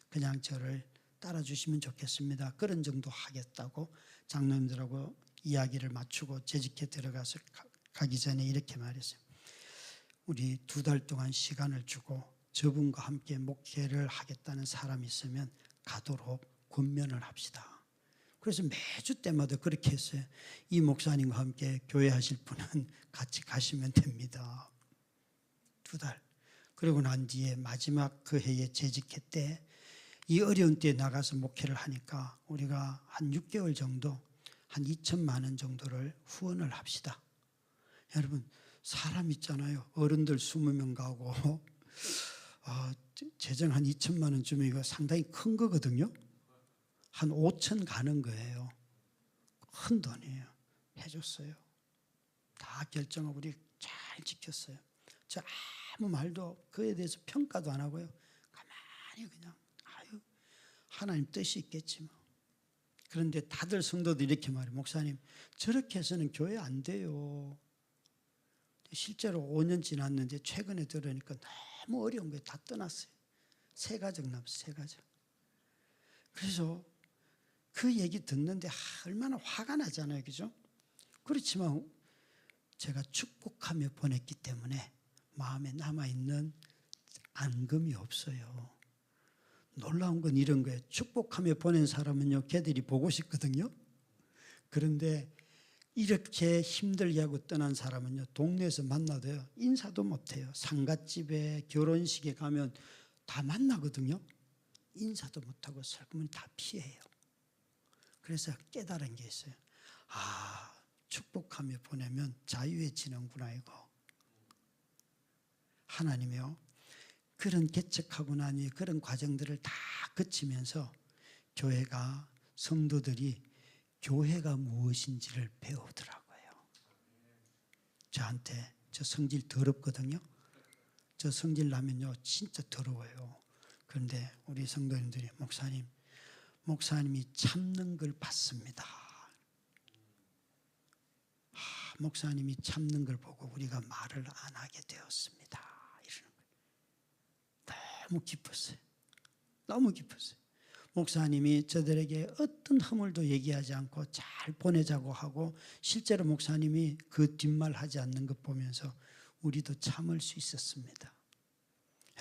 그냥 저를 따라주시면 좋겠습니다. 그런 정도 하겠다고 장로님들하고 이야기를 맞추고 재직해 들어가서 가기 전에 이렇게 말했어요. 우리 2달 동안 시간을 주고 저분과 함께 목회를 하겠다는 사람이 있으면 가도록 권면을 합시다. 그래서 매주 때마다 그렇게 했어요. 이 목사님과 함께 교회 하실 분은 같이 가시면 됩니다. 2달. 그러고 난 뒤에 마지막 그 해에 재직회 때 이 어려운 때에 나가서 목회를 하니까 우리가 한 6개월 정도 한 2천만 원 정도를 후원을 합시다. 여러분 사람 있잖아요. 어른들 20명 가고 재정 한 2천만 원 주면 이거 상당히 큰 거거든요. 한 5천 가는 거예요. 큰 돈이에요. 해줬어요. 다 결정하고 우리 잘 지켰어요. 저 아무 말도 그에 대해서 평가도 안 하고요. 가만히 그냥 하나님 뜻이 있겠지 뭐. 그런데 다들 성도들이 이렇게 말해요. 목사님, 저렇게 해서는 교회 안 돼요. 실제로 5년 지났는데 최근에 들으니까 너무 어려운 거예요. 다 떠났어요. 세 가정 남았어요. 세 가정. 그래서 그 얘기 듣는데 얼마나 화가 나잖아요. 그죠? 그렇지만 제가 축복하며 보냈기 때문에 마음에 남아있는 앙금이 없어요. 놀라운 건 이런 거예요. 축복하며 보낸 사람은요, 걔들이 보고 싶거든요. 그런데 이렇게 힘들게 하고 떠난 사람은요, 동네에서 만나도요, 인사도 못해요. 상갓집에 결혼식에 가면 다 만나거든요. 인사도 못하고 설거문 다 피해요. 그래서 깨달은 게 있어요. 축복하며 보내면 자유해지는구나 이거. 하나님이요, 그런 개척하고 나니 그런 과정들을 다 거치면서 교회가, 성도들이 교회가 무엇인지를 배우더라고요. 저한테 저 성질 더럽거든요. 저 성질 나면요 진짜 더러워요. 그런데 우리 성도님들이 목사님이 참는 걸 봤습니다. 목사님이 참는 걸 보고 우리가 말을 안 하게 되었습니다. 이러는 거예요. 너무 기뻤어요. 너무 기뻤어요. 목사님이 저들에게 어떤 허물도 얘기하지 않고 잘 보내자고 하고, 실제로 목사님이 그 뒷말 하지 않는 것 보면서 우리도 참을 수 있었습니다.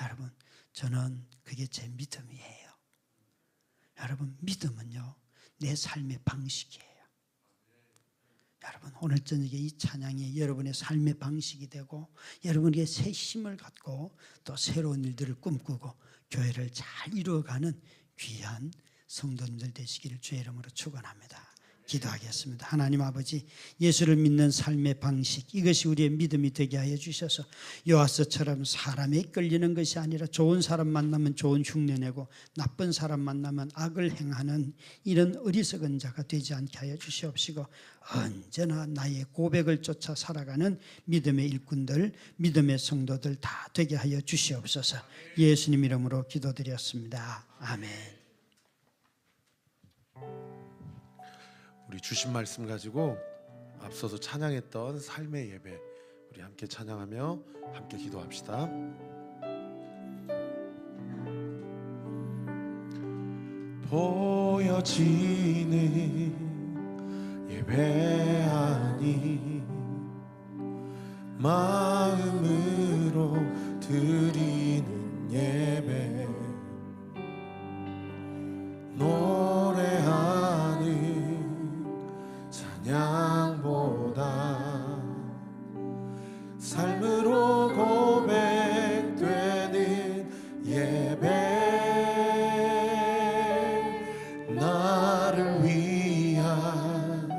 여러분, 저는 그게 제 믿음이에요. 여러분, 믿음은요 내 삶의 방식이에요. 여러분, 오늘 저녁에 이 찬양이 여러분의 삶의 방식이 되고 여러분에게 새 힘을 갖고 또 새로운 일들을 꿈꾸고 교회를 잘 이루어가는 귀한 성도님들 되시기를 주의 이름으로 축원합니다. 기도하겠습니다. 하나님 아버지, 예수를 믿는 삶의 방식, 이것이 우리의 믿음이 되게 하여 주셔서 요아스처럼 사람에 이끌리는 것이 아니라 좋은 사람 만나면 좋은 흉내내고 나쁜 사람 만나면 악을 행하는 이런 어리석은 자가 되지 않게 하여 주시옵시고, 언제나 나의 고백을 쫓아 살아가는 믿음의 일꾼들, 믿음의 성도들 다 되게 하여 주시옵소서. 예수님 이름으로 기도드렸습니다. 아멘. 우리 주신 말씀 가지고 앞서서 찬양했던 삶의 예배, 우리 함께 찬양하며 함께 기도합시다. 보여지는 예배 아니 마음으로 드리는 예배, 노래하는 찬양보다 삶으로 고백되는 예배, 나를 위한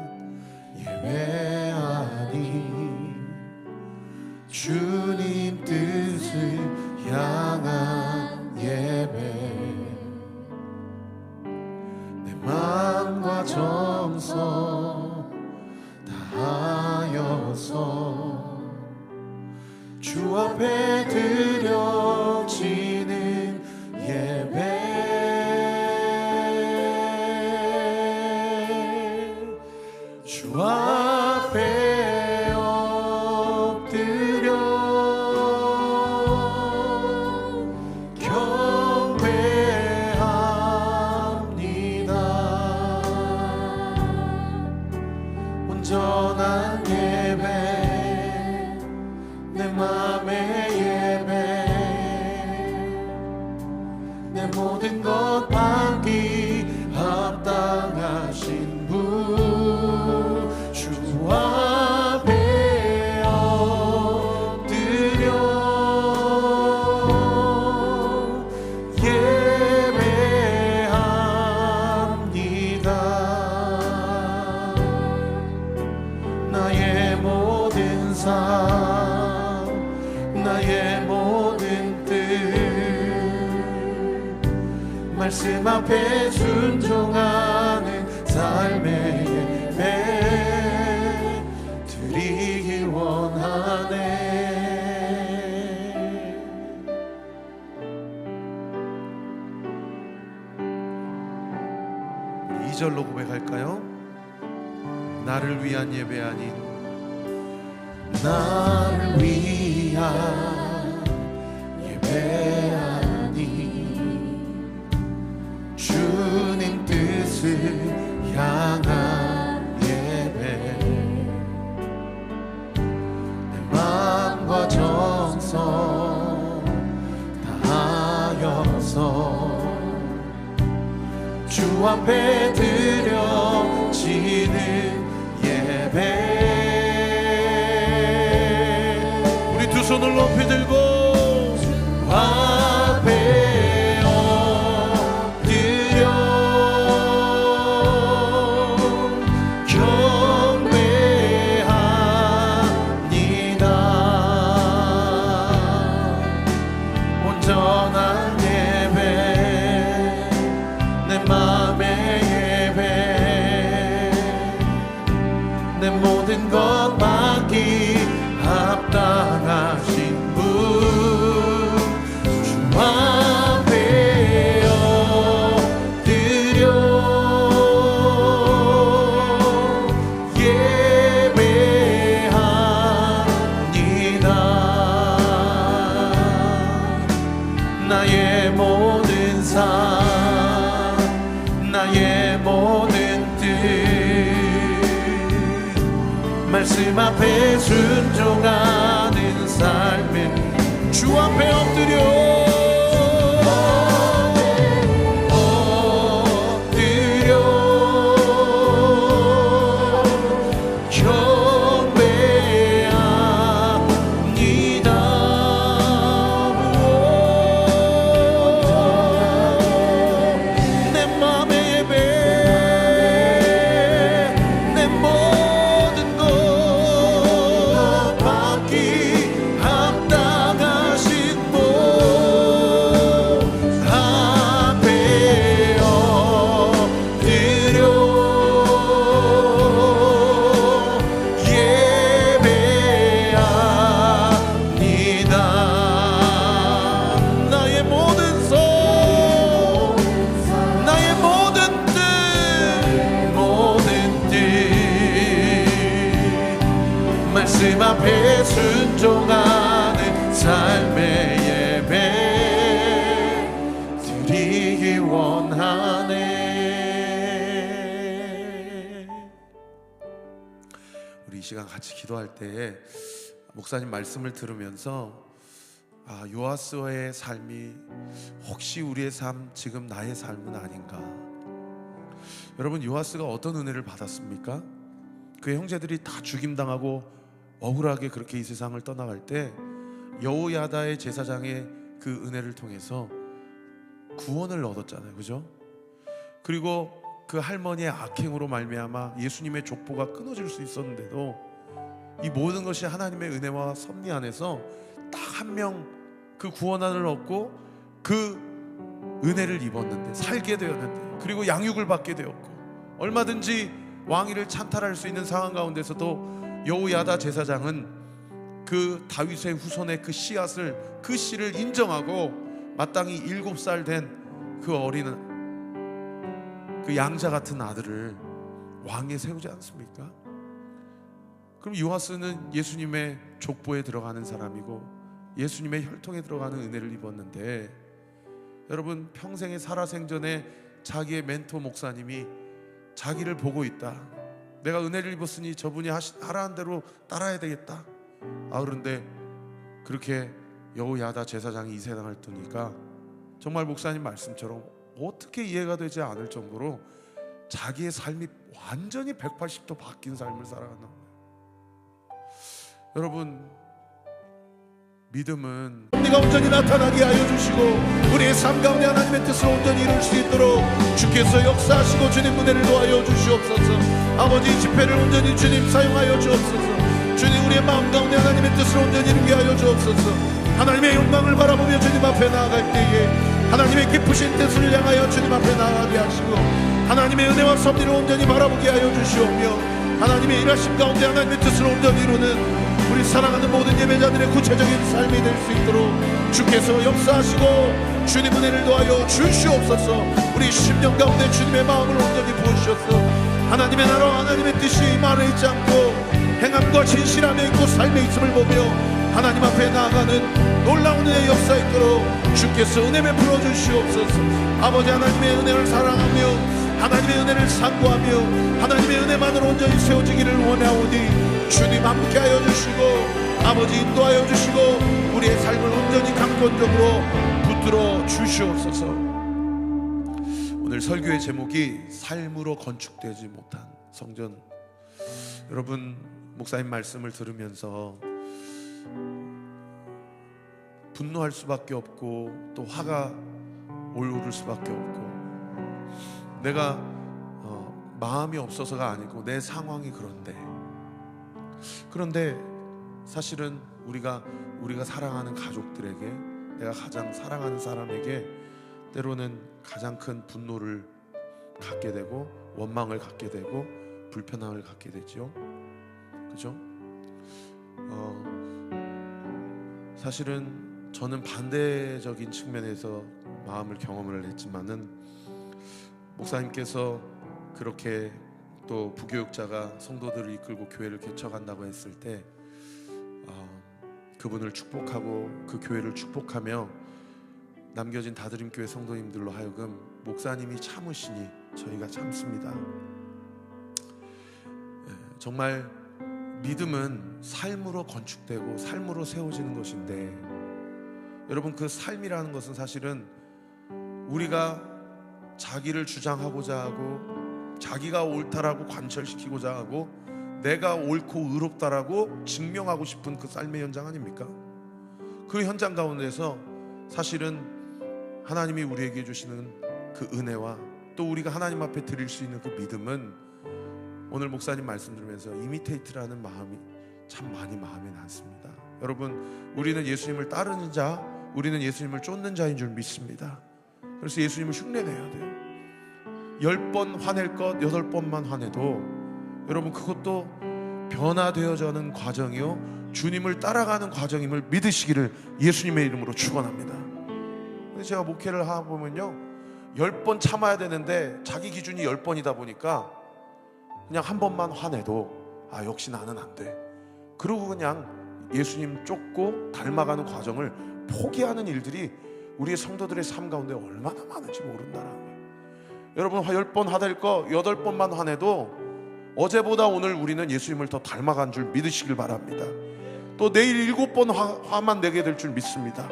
예배 아니 주님 뜻을 향한 예배, 내 마음과 정성 다하여서 주 앞에 드려지는 예배, 주 앞에 엎드려 경배합니다. 온전한 예배, 내 맘의 예배, 내 모든 것 받기 합당하신 분, 주 앞에 엎드려 예배합니다. 나의 모든 삶, 나의 모든 뜻, 말씀 앞에 순종하는 삶의 예배 드리기 원하네. 2절로 고백할까요? 나를 위한 예배 아닌 나를 위한 예배 아닌 주님 뜻을 향한 예배 내 마음과 정성 다하여서 주 앞에 드려지는 예배 우리 두 손을 높이 들고 주 앞에 엎드려 경배합니다 온전한 예배 내 맘의 예배 내 모든 것 받기 합당하신 분 주 앞에 엎드려 예배합니다 나의 모든 삶 나의 모든 뜻 말씀 앞에 순종하는 삶에 주 앞에 엎드려 말씀 앞에 순종하는 삶의 예배 드리기 원하네. 우리 이 시간 같이 기도할 때에 목사님 말씀을 들으면서 요아스의 삶이 혹시 우리의 삶 지금 나의 삶은 아닌가. 여러분 요아스가 어떤 은혜를 받았습니까? 그의 형제들이 다 죽임당하고 억울하게 그렇게 이 세상을 떠나갈 때 여호야다의 제사장의 그 은혜를 통해서 구원을 얻었잖아요, 그죠? 그리고 그 할머니의 악행으로 말미암아 예수님의 족보가 끊어질 수 있었는데도 이 모든 것이 하나님의 은혜와 섭리 안에서 딱 한 명 그 구원안을 얻고 그 은혜를 입었는데 살게 되었는데 그리고 양육을 받게 되었고 얼마든지 왕위를 찬탈할 수 있는 상황 가운데서도 여호야다 제사장은 그 다윗의 후손의 그 씨앗을 그 씨를 인정하고 마땅히 7살 된 그 어린 그 양자 같은 아들을 왕에 세우지 않습니까? 그럼 요아스는 예수님의 족보에 들어가는 사람이고 예수님의 혈통에 들어가는 은혜를 입었는데 여러분 평생의 살아생전에 자기의 멘토 목사님이 자기를 보고 있다. 내가 은혜를 입었으니 저분이 하라는 대로 따라야 되겠다. 그런데 그렇게 여호야다 제사장이 이 세상을 떠니까 정말 목사님 말씀처럼 어떻게 이해가 되지 않을 정도로 자기의 삶이 완전히 180도 바뀐 삶을 살아가는 거예요. 여러분 믿음은 네가 온전히 나타나게 하여 주시고 우리의 삶 가운데 하나님의 뜻을 온전히 이룰 수 있도록 주께서 역사하시고 주님 은혜를 도하여 주시옵소서. 아버지 집회를 온전히 주님 사용하여 주옵소서. 주님 우리의 마음 가운데 하나님의 뜻을 온전히 이루게 하여 주옵소서. 하나님의 영광을 바라보며 주님 앞에 나아갈 때에 하나님의 기쁘신 뜻을 향하여 주님 앞에 나아가게 하시고 하나님의 은혜와 섭리를 온전히 바라보게 하여 주시오며 하나님의 일하심 가운데 하나님의 뜻을 온전히 이루는 우리 사랑하는 모든 예배자들의 구체적인 삶이 될 수 있도록 주께서 역사하시고 주님 은혜를 더하여 주시옵소서. 우리 심령 가운데 주님의 마음을 온전히 부으셔서 하나님의 나라 하나님의 뜻이 말에 있지 않고 행함과 진실함에 있고 삶에 있음을 보며 하나님 앞에 나아가는 놀라운 은혜의 역사 있도록 주께서 은혜 베풀어 주시옵소서. 아버지 하나님의 은혜를 사랑하며 하나님의 은혜를 상고하며 하나님의 은혜만으로 온전히 세워지기를 원하오니 주님 함께하여 주시고 아버지 인도하여 주시고 우리의 삶을 온전히 강권적으로 붙들어 주시옵소서. 오늘 설교의 제목이 삶으로 건축되지 못한 성전. 여러분, 목사님 말씀을 들으면서 분노할 수밖에 없고 또 화가 올오를 수밖에 없고, 내가 마음이 없어서가 아니고 내 상황이 그런데 사실은 우리가 사랑하는 가족들에게, 내가 가장 사랑하는 사람에게 때로는 가장 큰 분노를 갖게 되고 원망을 갖게 되고 불편함을 갖게 되죠. 그죠? 사실은 저는 반대적인 측면에서 마음을 경험을 했지만은 목사님께서 그렇게 또 부교육자가 성도들을 이끌고 교회를 개척한다고 했을 때 그분을 축복하고 그 교회를 축복하며 남겨진 다드림교회 성도님들로 하여금 목사님이 참으시니 저희가 참습니다. 정말 믿음은 삶으로 건축되고 삶으로 세워지는 것인데, 여러분, 그 삶이라는 것은 사실은 우리가 자기를 주장하고자 하고 자기가 옳다라고 관철시키고자 하고 내가 옳고 의롭다라고 증명하고 싶은 그 삶의 현장 아닙니까? 그 현장 가운데서 사실은 하나님이 우리에게 주시는 그 은혜와 또 우리가 하나님 앞에 드릴 수 있는 그 믿음은 오늘 목사님 말씀 들으면서 이미테이트라는 마음이 참 많이 마음에 남습니다. 여러분, 우리는 예수님을 따르는 자, 우리는 예수님을 쫓는 자인 줄 믿습니다. 그래서 예수님을 흉내내야 돼요. 10번 화낼 것 8번만 화내도 여러분, 그것도 변화되어져가는 과정이요 주님을 따라가는 과정임을 믿으시기를 예수님의 이름으로 축원합니다. 근데 제가 목회를 하다 보면요, 10번 참아야 되는데 자기 기준이 10번이다 보니까 그냥 한 번만 화내도 역시 나는 안 돼, 그러고 그냥 예수님 쫓고 닮아가는 과정을 포기하는 일들이 우리의 성도들의 삶 가운데 얼마나 많은지 모른다라는 거예요. 여러분, 10번 화낼 거 8번만 화내도 어제보다 오늘 우리는 예수님을 더 닮아간 줄 믿으시길 바랍니다. 또 내일 7번 화만 내게 될 줄 믿습니다.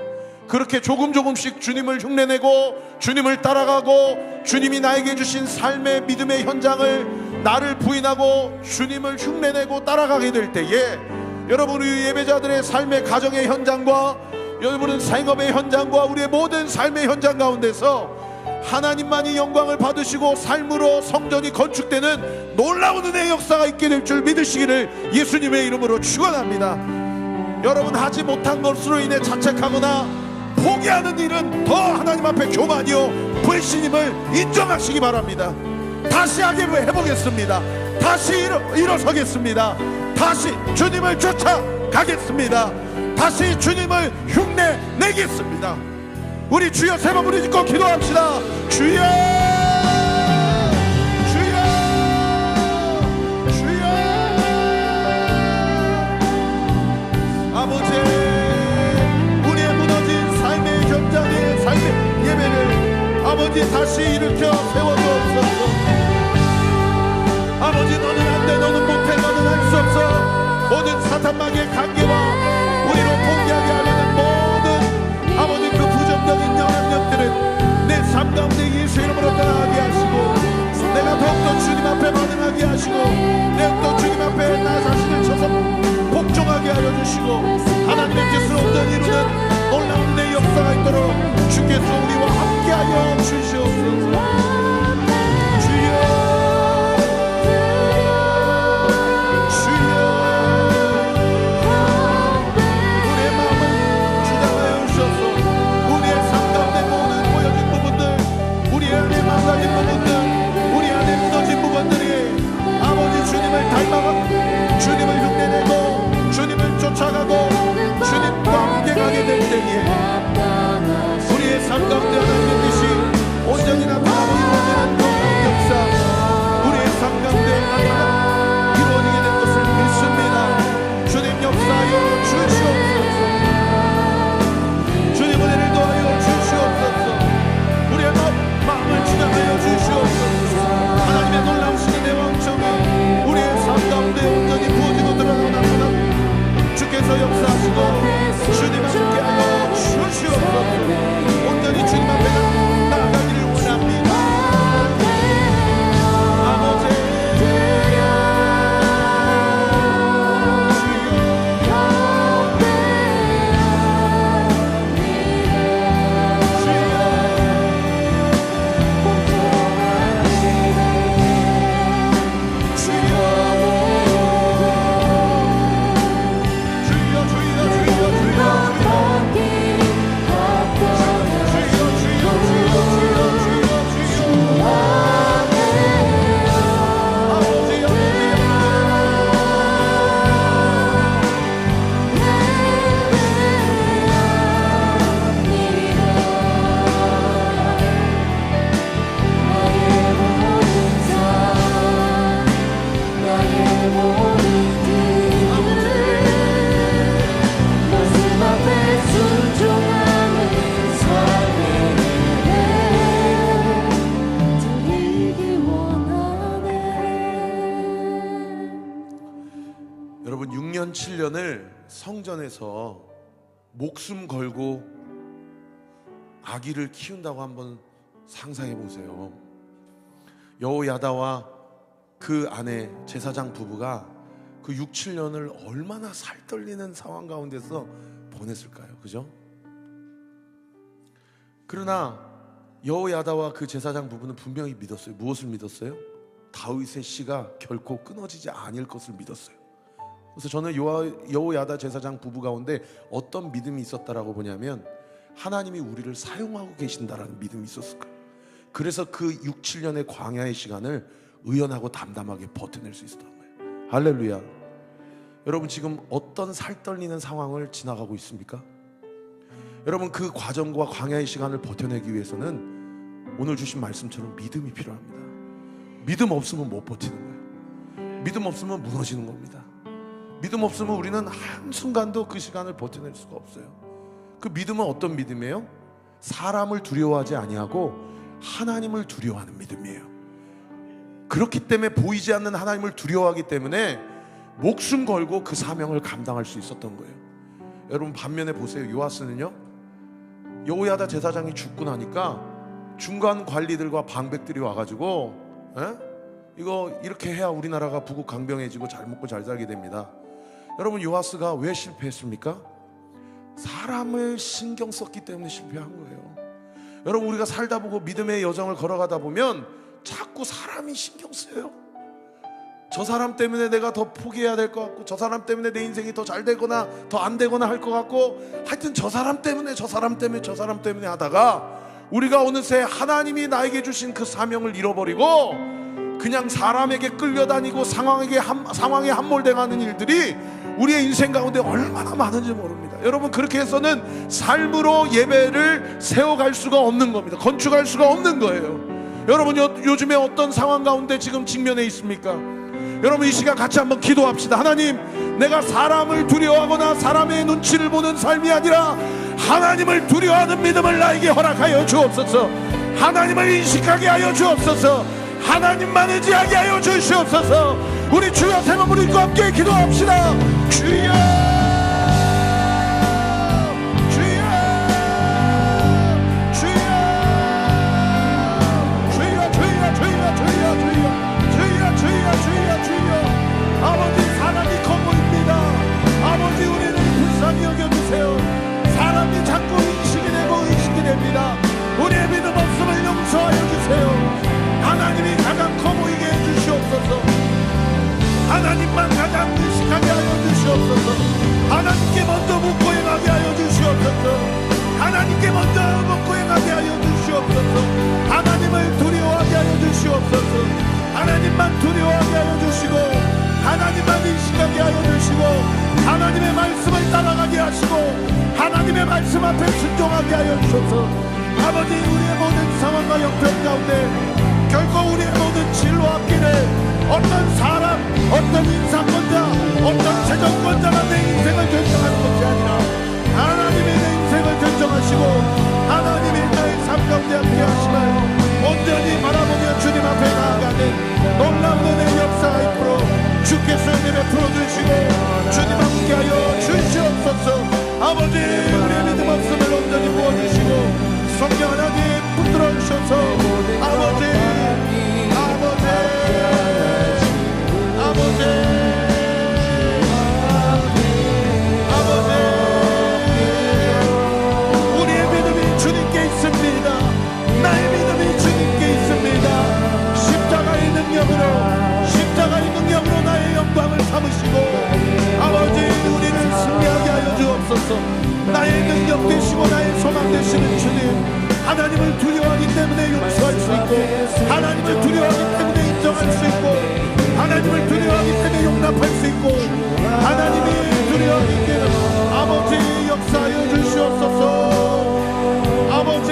그렇게 조금씩 주님을 흉내내고 주님을 따라가고 주님이 나에게 주신 삶의 믿음의 현장을 나를 부인하고 주님을 흉내내고 따라가게 될 때에 여러분, 우리 예배자들의 삶의 가정의 현장과 여러분은 생업의 현장과 우리의 모든 삶의 현장 가운데서 하나님만이 영광을 받으시고 삶으로 성전이 건축되는 놀라운 은혜의 역사가 있게 될 줄 믿으시기를 예수님의 이름으로 축원합니다. 여러분, 하지 못한 것으로 인해 자책하거나 포기하는 일은 더 하나님 앞에 교만이요 불신임을 인정하시기 바랍니다. 다시 하게 해보겠습니다. 다시 일어서겠습니다. 다시 주님을 쫓아가겠습니다. 다시 주님을 흉내내겠습니다. 우리 주여 세 번 부르짖고 기도합시다. 주여, 주여, 주여. 아버지, 우리의 무너진 삶의 현장의 삶의 예배를 아버지 다시 일으켜 세워주옵소서. 아버지, 너는 안 돼, 너는 못해, 너는 할 수 없어. 모든 사탄마귀의 관계와 우리로 포기하게 하려는 모든 아버지 그 부정적인 영향력들은 내 삶 가운데 예수 이름으로 떠나게 하시고, 내가 더욱더 주님 앞에 반응하게 하시고, 내가 또 주님 앞에 나 자신을 쳐서 복종하게 하여 주시고, 하나님의 뜻을 온전히 이루는 놀라운 내 역사가 있도록 주께서 우리와 함께하여 주시옵소서. 주님을 흉내내고 주님을 쫓아가고 주님과 함께 가게 될 때에 우리의 삶 가운데 6~7년을 성전에서 목숨 걸고 아기를 키운다고 한번 상상해 보세요. 여호야다와 그 아내 제사장 부부가 그 6~7년을 얼마나 살떨리는 상황 가운데서 보냈을까요? 그죠? 그러나 여호야다와 그 제사장 부부는 분명히 믿었어요. 무엇을 믿었어요? 다윗의 씨가 결코 끊어지지 않을 것을 믿었어요. 그래서 저는 여호야다 제사장 부부 가운데 어떤 믿음이 있었다라고 보냐면 하나님이 우리를 사용하고 계신다라는 믿음이 있었을 거예요. 그래서 그 6~7년의 광야의 시간을 의연하고 담담하게 버텨낼 수 있었던 거예요. 할렐루야. 여러분 지금 어떤 살떨리는 상황을 지나가고 있습니까? 여러분 그 과정과 광야의 시간을 버텨내기 위해서는 오늘 주신 말씀처럼 믿음이 필요합니다. 믿음 없으면 못 버티는 거예요. 믿음 없으면 무너지는 겁니다. 믿음 없으면 우리는 한순간도 그 시간을 버텨낼 수가 없어요. 그 믿음은 어떤 믿음이에요? 사람을 두려워하지 아니하고 하나님을 두려워하는 믿음이에요. 그렇기 때문에 보이지 않는 하나님을 두려워하기 때문에 목숨 걸고 그 사명을 감당할 수 있었던 거예요. 여러분 반면에 보세요. 요아스는요, 여호야다 제사장이 죽고 나니까 중간 관리들과 방백들이 와가지고 이거 이렇게 해야 우리나라가 부국 강병해지고 잘 먹고 잘 살게 됩니다. 여러분 요아스가 왜 실패했습니까? 사람을 신경 썼기 때문에 실패한 거예요. 여러분 우리가 살다 보고 믿음의 여정을 걸어가다 보면 자꾸 사람이 신경 쓰여요. 저 사람 때문에 내가 더 포기해야 될 것 같고, 저 사람 때문에 내 인생이 더 잘 되거나 더 안 되거나 할 것 같고, 하여튼 저 사람 때문에 하다가 우리가 어느새 하나님이 나에게 주신 그 사명을 잃어버리고 그냥 사람에게 끌려다니고 상황에 함몰돼가는 일들이 우리의 인생 가운데 얼마나 많은지 모릅니다. 여러분 그렇게 해서는 삶으로 예배를 세워갈 수가 없는 겁니다. 건축할 수가 없는 거예요. 여러분 요즘에 어떤 상황 가운데 지금 직면해 있습니까? 여러분 이 시간 같이 한번 기도합시다. 하나님, 내가 사람을 두려워하거나 사람의 눈치를 보는 삶이 아니라 하나님을 두려워하는 믿음을 나에게 허락하여 주옵소서. 하나님을 인식하게 하여 주옵소서. 하나님만 의지하게 하여 주시옵소서. 우리 주여 세 번 부르고 함께 기도합시다. 주여, 주여, 주여, 주여, 주여, 주여, 주여, 주여, 주여, 주여, 주여. 아버지 사람이 거부입니다. 아버지 우리를 불쌍히 여겨주세요. 사람이 자꾸 의식이 됩니다. 우리의 믿음 없음을 용서하여 주세요. 하나님이 가장 커 보이게 해주시옵소서. 하나님만 가장 의식하게 하여 주시옵소서. 하나님께 먼저 묻고 행하게 하여 주시옵소서. 하나님께 먼저 묻고 행하게 하여 주시옵소서. 하나님을 두려워하게 하여 주시옵소서. 하나님만 두려워하게 하여 주시고, 하나님만 의식하게 하여 주시고, 하나님의 말씀을 따라가게 하시고, 하나님의 말씀 앞에 순종하게 하여 주셔서 아버지 우리의 모든 상황과 형편 가운데 결코 우리의 모든 진로와 길에 어떤 사람, 어떤 인사권자, 어떤 재정권자가 내 인생을 결정하는 것이 아니라 하나님이 내 인생을 결정하시고 하나님이 나의 삶 가운데 함께 하심을 온전히 바라보며 주님 앞에 나아가는 놀라운 은혜의 역사가 있도록 주께서 은혜를 풀어주시고 주님 함께 하여 주시옵소서. 아버지 우리의 믿음 없음을 온전히 부어주시고 성령 하나님 붙들어 주셔서 아버지 우리의 믿음이 주님께 있습니다. 나의 믿음이 주님께 있습니다. 십자가의 능력으로 나의 영광을 삼으시고 아버지 우리를 승리하게 하여 주옵소서. 나의 능력 되시고 나의 소망 되시는 주님, 하나님을 두려워하기 때문에 용서할 수 있고 하나님을 두려워하기 때문에 인정할 수 있고 하나님을 두려워하기 때문에 용납할 수 있고 하나님이 두려워하기 때문에 아버지 역사하여 주시옵소서. 아버지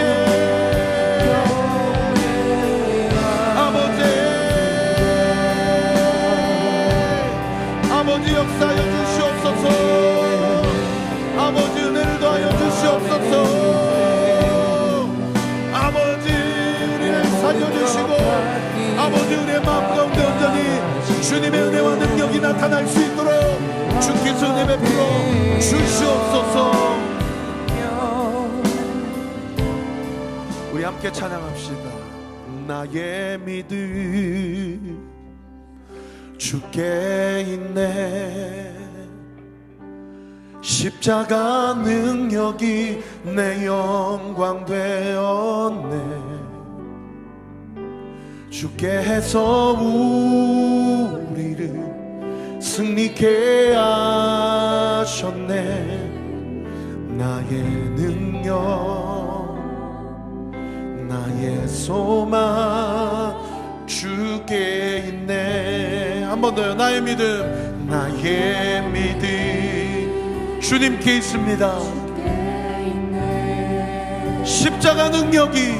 역사하여 주시옵소서. 아버지 은혜를 더하여 주시옵소서. 아버지 우리를 살려주시고 아버지 우리의 마음 가운데 온전히 주님의 은혜와 능력이 나타날 수 있도록 주께서 은혜 베풀어 주시옵소서. 우리 함께 찬양합시다. 나의 믿음 주께 있네. 십자가 능력이 내 영광 되었네. 주께서 우리를 승리케 하셨네. 나의 능력 나의 소망 주께 있네. 한 번 더요. 나의 믿음 나의 믿음 주님께 있습니다. 십자가 능력이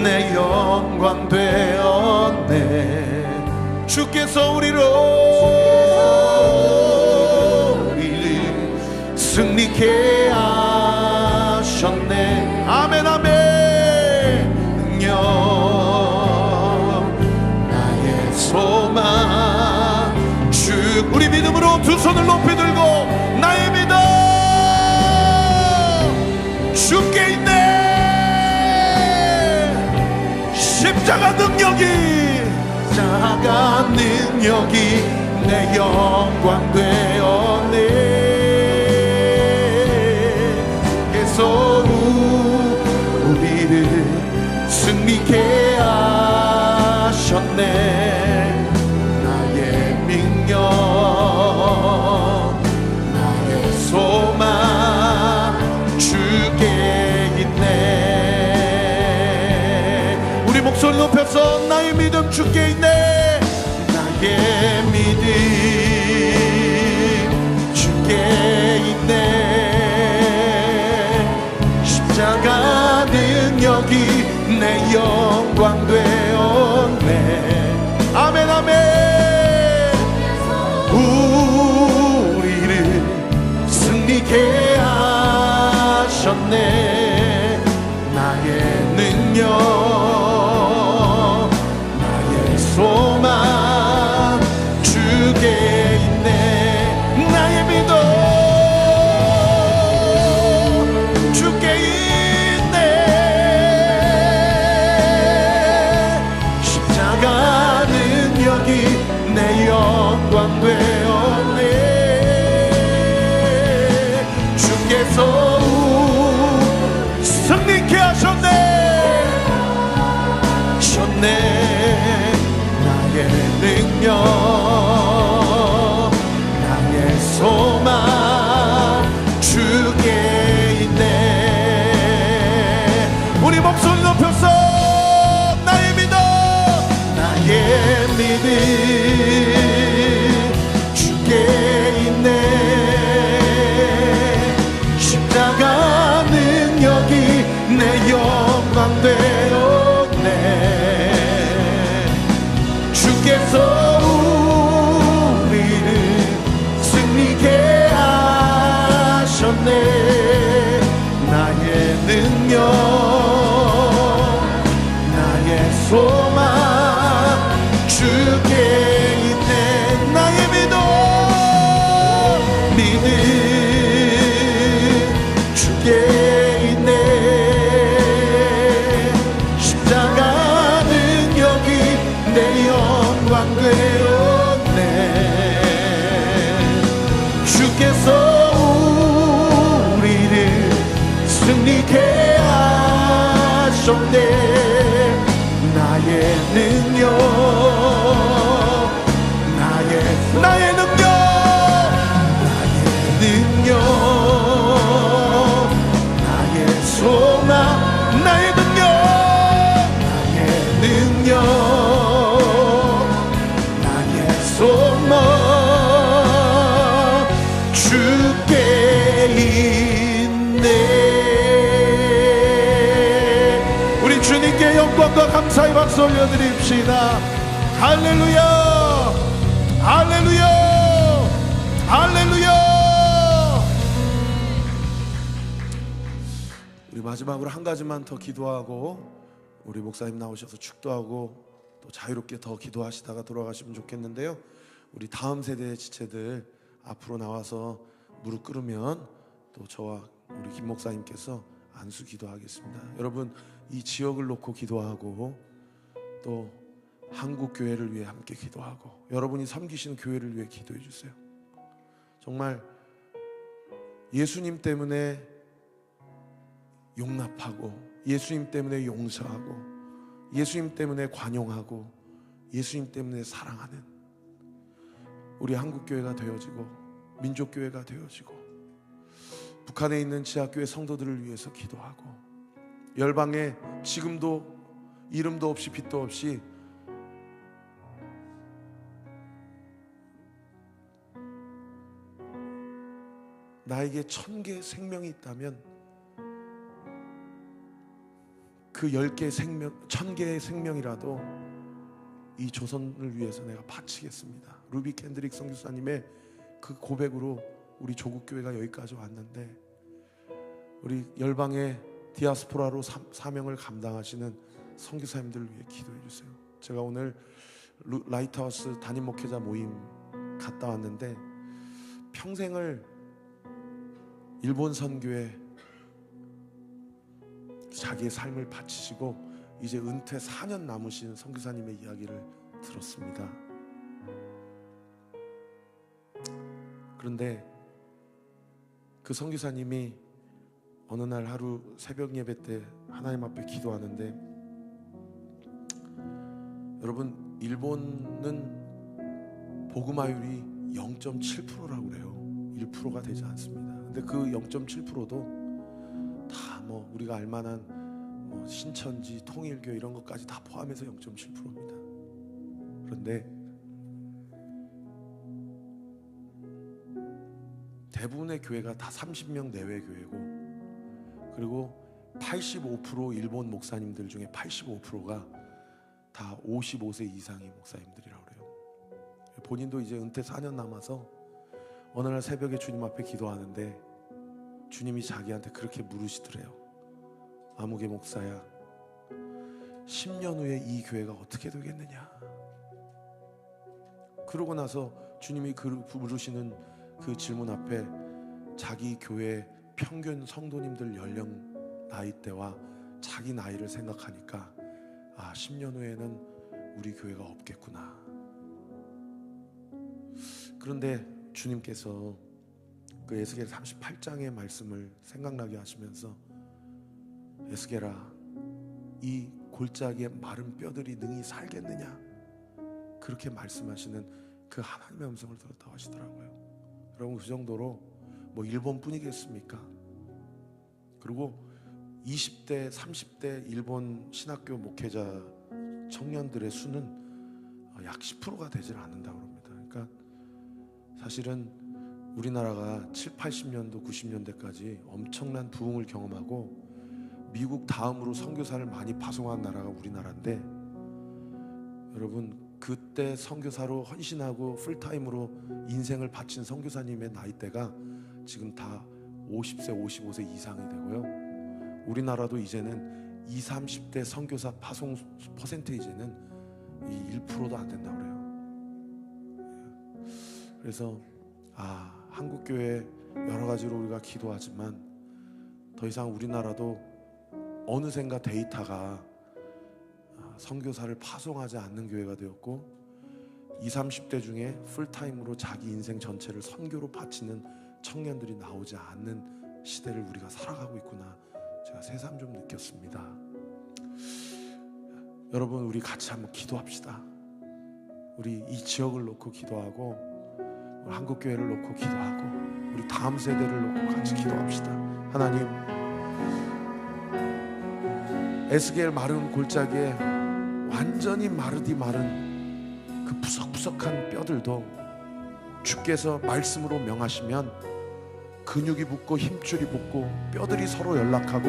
내 영광 되었네. 주께서 우리를 승리케 하셨네. 아멘 아멘. 능력 나의 소망 주. 우리 믿음으로 두 손을 높이 들고 나의 믿음 주께 있네. 십자가 능력이 내 영광 되었네. 그래서 우리를 승리케 하셨네. 나의 능력 나의 소망 주께 있네. 우리 목소리 높여서 나의 믿음 주께 있네. 나의 믿음 주께 있네. 십자가 능력이 내 영광 되었네. 아멘 아멘. 우리를 승리케 하셨네. 나의 능력 나의 소망 주께 있네. 나의 믿음 주께 있네. 십자가 능력이 내 영광 되었네. 주께서 승리케 하셨네. 나의 능력 나의 소망 주께 있네. 우리 목소리 높여서 나의 믿음 주께 있네. 십자가 능력이 내 영광 되었네. 주께서 우리를 승리케 하셨네. 나의 능력 나의 소망 주께 있네. 나의 믿음 주께 있네. 십자가 능력이 내 영광 되었네. 주께서 우리를 승리케 하셨네. 나의 능력 나의 능력 나의 소망 나의 능력 나의 소망 주께 있네. 우리 주님께 영광과 감사의 박수 올려드립시다. 할렐루야 할렐루야 할렐루야. 우리 마지막으로 한 가지만 더 기도하고 우리 목사님 나오셔서 축도하고 또 자유롭게 더 기도하시다가 돌아가시면 좋겠는데요. 우리 다음 세대의 지체들 앞으로 나와서 무릎 꿇으면 또 저와 우리 김 목사님께서 안수 기도하겠습니다. 여러분, 이 지역을 놓고 기도하고 또 한국 교회를 위해 함께 기도하고 여러분이 섬기시는 교회를 위해 기도해 주세요. 정말 예수님 때문에 용납하고 예수님 때문에 용서하고 예수님 때문에 관용하고 예수님 때문에 사랑하는 우리 한국교회가 되어지고 민족교회가 되어지고 북한에 있는 지하교회 성도들을 위해서 기도하고 열방에 지금도 이름도 없이 빛도 없이 나에게 1000개의 생명이 있다면 그 10개의 생명, 1000개의 생명이라도 이 조선을 위해서 내가 바치겠습니다. 루비 캔드릭 선교사님의 그 고백으로 우리 조국교회가 여기까지 왔는데 우리 열방의 디아스포라로 사명을 감당하시는 선교사님들을 위해 기도해 주세요. 제가 오늘 라이트하우스 담임 목회자 모임 갔다 왔는데 평생을 일본 선교에 자기의 삶을 바치시고 이제 은퇴 4년 남으신 선교사님의 이야기를 들었습니다. 그런데 그 선교사님이 어느 날 하루 새벽 예배 때 하나님 앞에 기도하는데, 여러분, 일본은 복음화율이 0.7%라고 그래요. 1%가 되지 않습니다. 근데 그 0.7%도 다 뭐 우리가 알만한 뭐 신천지, 통일교 이런 것까지 다 포함해서 0.7%입니다. 그런데 대부분의 교회가 다 30명 내외 교회고, 그리고 85% 일본 목사님들 중에 85%가 다 55세 이상의 목사님들이라고 그래요. 본인도 이제 은퇴 4년 남아서 어느 날 새벽에 주님 앞에 기도하는데 주님이 자기한테 그렇게 물으시더래요. 아무개 목사야, 10년 후에 이 교회가 어떻게 되겠느냐. 그러고 나서 주님이 물으시는 그 질문 앞에 자기 교회 평균 성도님들 연령 나이대와 자기 나이를 생각하니까 10년 후에는 우리 교회가 없겠구나. 그런데 주님께서 그 에스겔 38장의 말씀을 생각나게 하시면서, 에스겔아, 이 골짜기에 마른 뼈들이 능히 살겠느냐, 그렇게 말씀하시는 그 하나님의 음성을 들었다고 하시더라고요. 여러분, 그 정도로 뭐 일본뿐이겠습니까? 그리고 20대, 30대 일본 신학교 목회자 청년들의 수는 약 10%가 되질 않는다고 합니다. 그러니까 사실은 우리나라가 7, 80년도, 90년대까지 엄청난 부흥을 경험하고 미국 다음으로 선교사를 많이 파송한 나라가 우리나라인데, 여러분, 그때 선교사로 헌신하고 풀타임으로 인생을 바친 선교사님의 나이대가 지금 다 50세, 55세 이상이 되고요. 우리나라도 이제는 20, 30대 선교사 파송 퍼센테이지는 이 1%도 안 된다고 그래요. 그래서 한국교회 여러 가지로 우리가 기도하지만 더 이상 우리나라도 어느샌가 데이터가 선교사를 파송하지 않는 교회가 되었고, 20, 30대 중에 풀타임으로 자기 인생 전체를 선교로 바치는 청년들이 나오지 않는 시대를 우리가 살아가고 있구나, 제가 새삼 좀 느꼈습니다. 여러분, 우리 같이 한번 기도합시다. 우리 이 지역을 놓고 기도하고, 우리 한국교회를 놓고 기도하고, 우리 다음 세대를 놓고 같이 기도합시다. 하나님, 에스겔 마른 골짜기에 완전히 마르디 마른 그 푸석푸석한 뼈들도 주께서 말씀으로 명하시면 근육이 붙고 힘줄이 붙고 뼈들이 서로 연락하고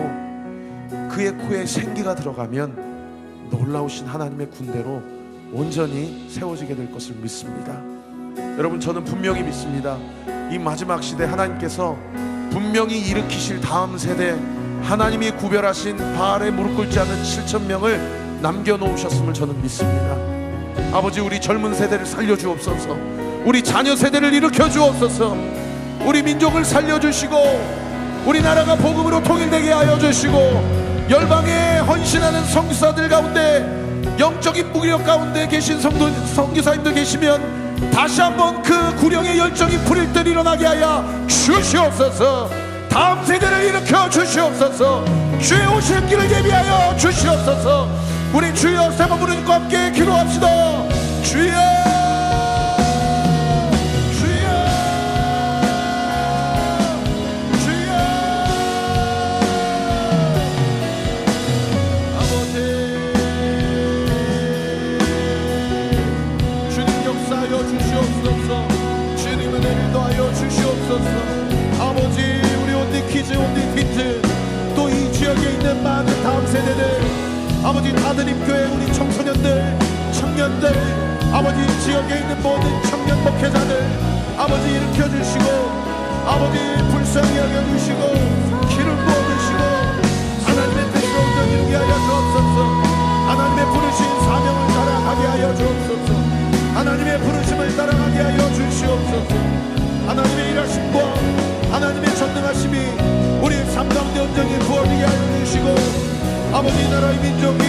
그의 코에 생기가 들어가면 놀라우신 하나님의 군대로 온전히 세워지게 될 것을 믿습니다. 여러분, 저는 분명히 믿습니다. 이 마지막 시대 하나님께서 분명히 일으키실 다음 세대, 하나님이 구별하신 바알에 무릎 꿇지 않는 7,000명을 남겨놓으셨음을 저는 믿습니다. 아버지, 우리 젊은 세대를 살려주옵소서. 우리 자녀 세대를 일으켜 주옵소서. 우리 민족을 살려주시고 우리 나라가 복음으로 통일되게 하여 주시고 열방에 헌신하는 선교사들 가운데 영적인 무기력 가운데 계신 선교사님들 계시면 다시 한번 그 구령의 열정이 불일 듯 일어나게 하여 주시옵소서. 다음 세대를 일으켜 주시옵소서. 주의 오실 길을 예비하여 주시옵소서. 우리 주여 세 번 부르짖고 함께 기도합시다. 주여 주여 주여. 아버지 주님 역사하여 주시옵소서. 주님 은혜를 더하여 주시옵소서. 아버지 우리 온리키즈 온리틴즈 또 이 지역에 있는 많은 다음 세대들 아버지 다드림교회 우리 청소년들 청년들 아버지 지역에 있는 모든 청년 목회자들 아버지 일으켜주시고 아버지 불쌍히 여겨주시고 기름 부어주시고 하나님의 뜻을 온전히 이루게 하여 주옵소서. 하나님의 부르신 사명을 따라가게 하여 주옵소서. 하나님의 부르심을 따라가게 하여 주시옵소서. 하나님의 일하심과 하나님의 전능하심이 우리의 삶 가운데 온전히 부어지게 하여 주시고 아버지 나라의 민족이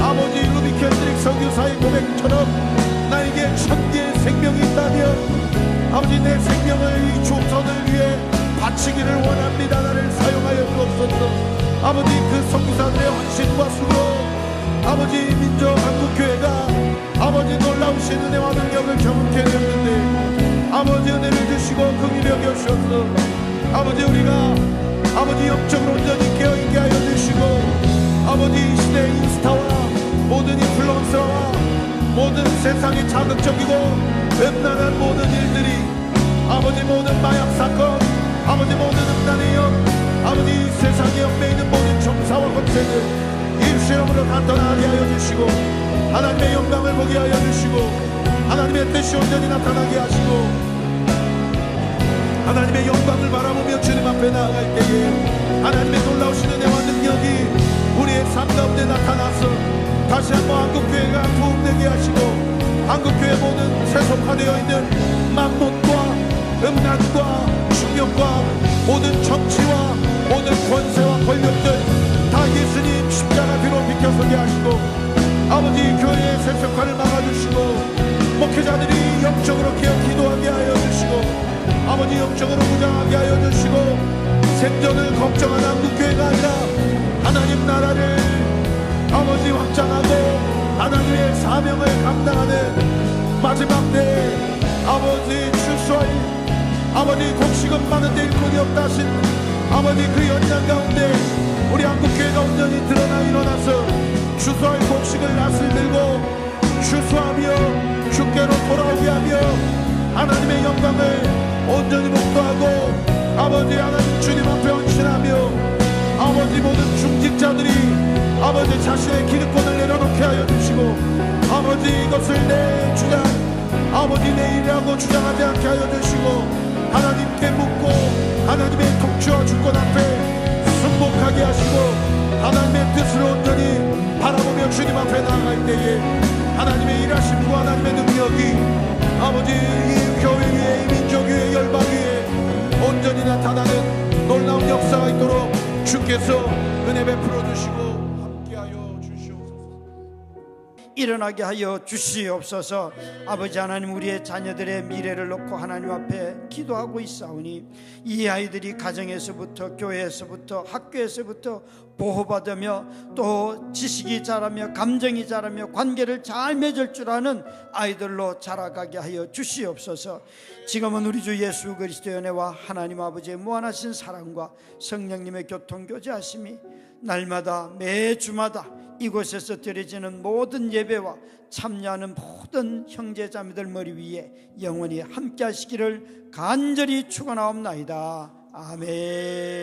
아버지 루비 캔드릭 선교사의 고백처럼 나에게 천개의 생명이 있다면 아버지 내 생명을 이 총선을 위해 바치기를 원합니다. 나를 사용하여 주옵소서. 아버지 그 선교사들의 헌신과 수고 아버지 민족 한국교회가 아버지 놀라우신 은혜와 능력을 경험케 되었는데 아버지 은혜를 주시고 긍휼히 여겨주셔서 아버지 우리가 아버지 영적으로 온전히 깨어있게 하여 주시고 아버지 이 시대 인스타와 모든 인플루언서와 모든 세상의 자극적이고 음란한 모든 일들이 아버지 모든 마약 사건 아버지 모든 음란의 영 아버지 세상에 얽매 있는 모든 정사와 권세들 예수 이름으로 다 떠나게 하여 주시고 하나님의 영광을 보게 하여 주시고 하나님의 뜻이 온전히 나타나게 하시고 하나님의 영광을 바라보며 주님 앞에 나아갈 때에 하나님의 놀라우신 은혜와 능력이 우리의 삶 가운데 나타나서 다시 한번 한국교회가 도움되게 하시고 한국교회 모든 세속화되어 있는 만몬과 음란과 충격과 모든 정치와 모든 권세와 권력들 다 예수님 십자가 뒤로 비켜서게 하시고 아버지 교회의 세속화를 막아주시고 목회자들이 영적으로 깨어 기도하게 하여 주시고 아버지 영적으로 무장하게 하여 주시고 생존을 걱정하는 한국교회가 아니라 하나님 나라를 아버지 확장하고 하나님의 사명을 감당하는 마지막 때 아버지 추수할 아버지 곡식은 많은데 일꾼이 없다 하신 아버지 그 연장 가운데 우리 한국교회가 온전히 드러나 일어나서 추수할 곡식을 낫을 들고 추수하며 주께로 돌아오게 하며 하나님의 영광을 온전히 목도하고 아버지 하나님 주님 앞에 헌신하며 아버지 모든 중직자들이 아버지 자신의 기득권을 내려놓게 하여 주시고 아버지 이것을 내 주장 아버지 내 일이라고 주장하지 않게 하여 주시고 하나님께 묻고 하나님의 통치와 주권 앞에 순복하게 하시고 하나님의 뜻을 온전히 바라보며 주님 앞에 나아갈 때에 하나님의 일하심과 하나님의 능력이 아버지 이 교회 위에 이 민족 위에 열방 위에 온전히 나타나는 놀라운 역사가 있도록 주께서 은혜 베풀어 주시고 함께하여 주시옵소서. 일어나게 하여 주시옵소서. 아버지 하나님 우리의 자녀들의 미래를 놓고 하나님 앞에 기도하고 있사오니 이 아이들이 가정에서부터 교회에서부터 학교에서부터 보호받으며 또 지식이 자라며 감정이 자라며 관계를 잘 맺을 줄 아는 아이들로 자라가게 하여 주시옵소서. 지금은 우리 주 예수 그리스도의 은혜와 하나님 아버지의 무한하신 사랑과 성령님의 교통교제하심이 날마다 매주마다 이곳에서 드려지는 모든 예배와 참여하는 모든 형제자매들 머리 위에 영원히 함께 하시기를 간절히 축원하옵나이다. 아멘.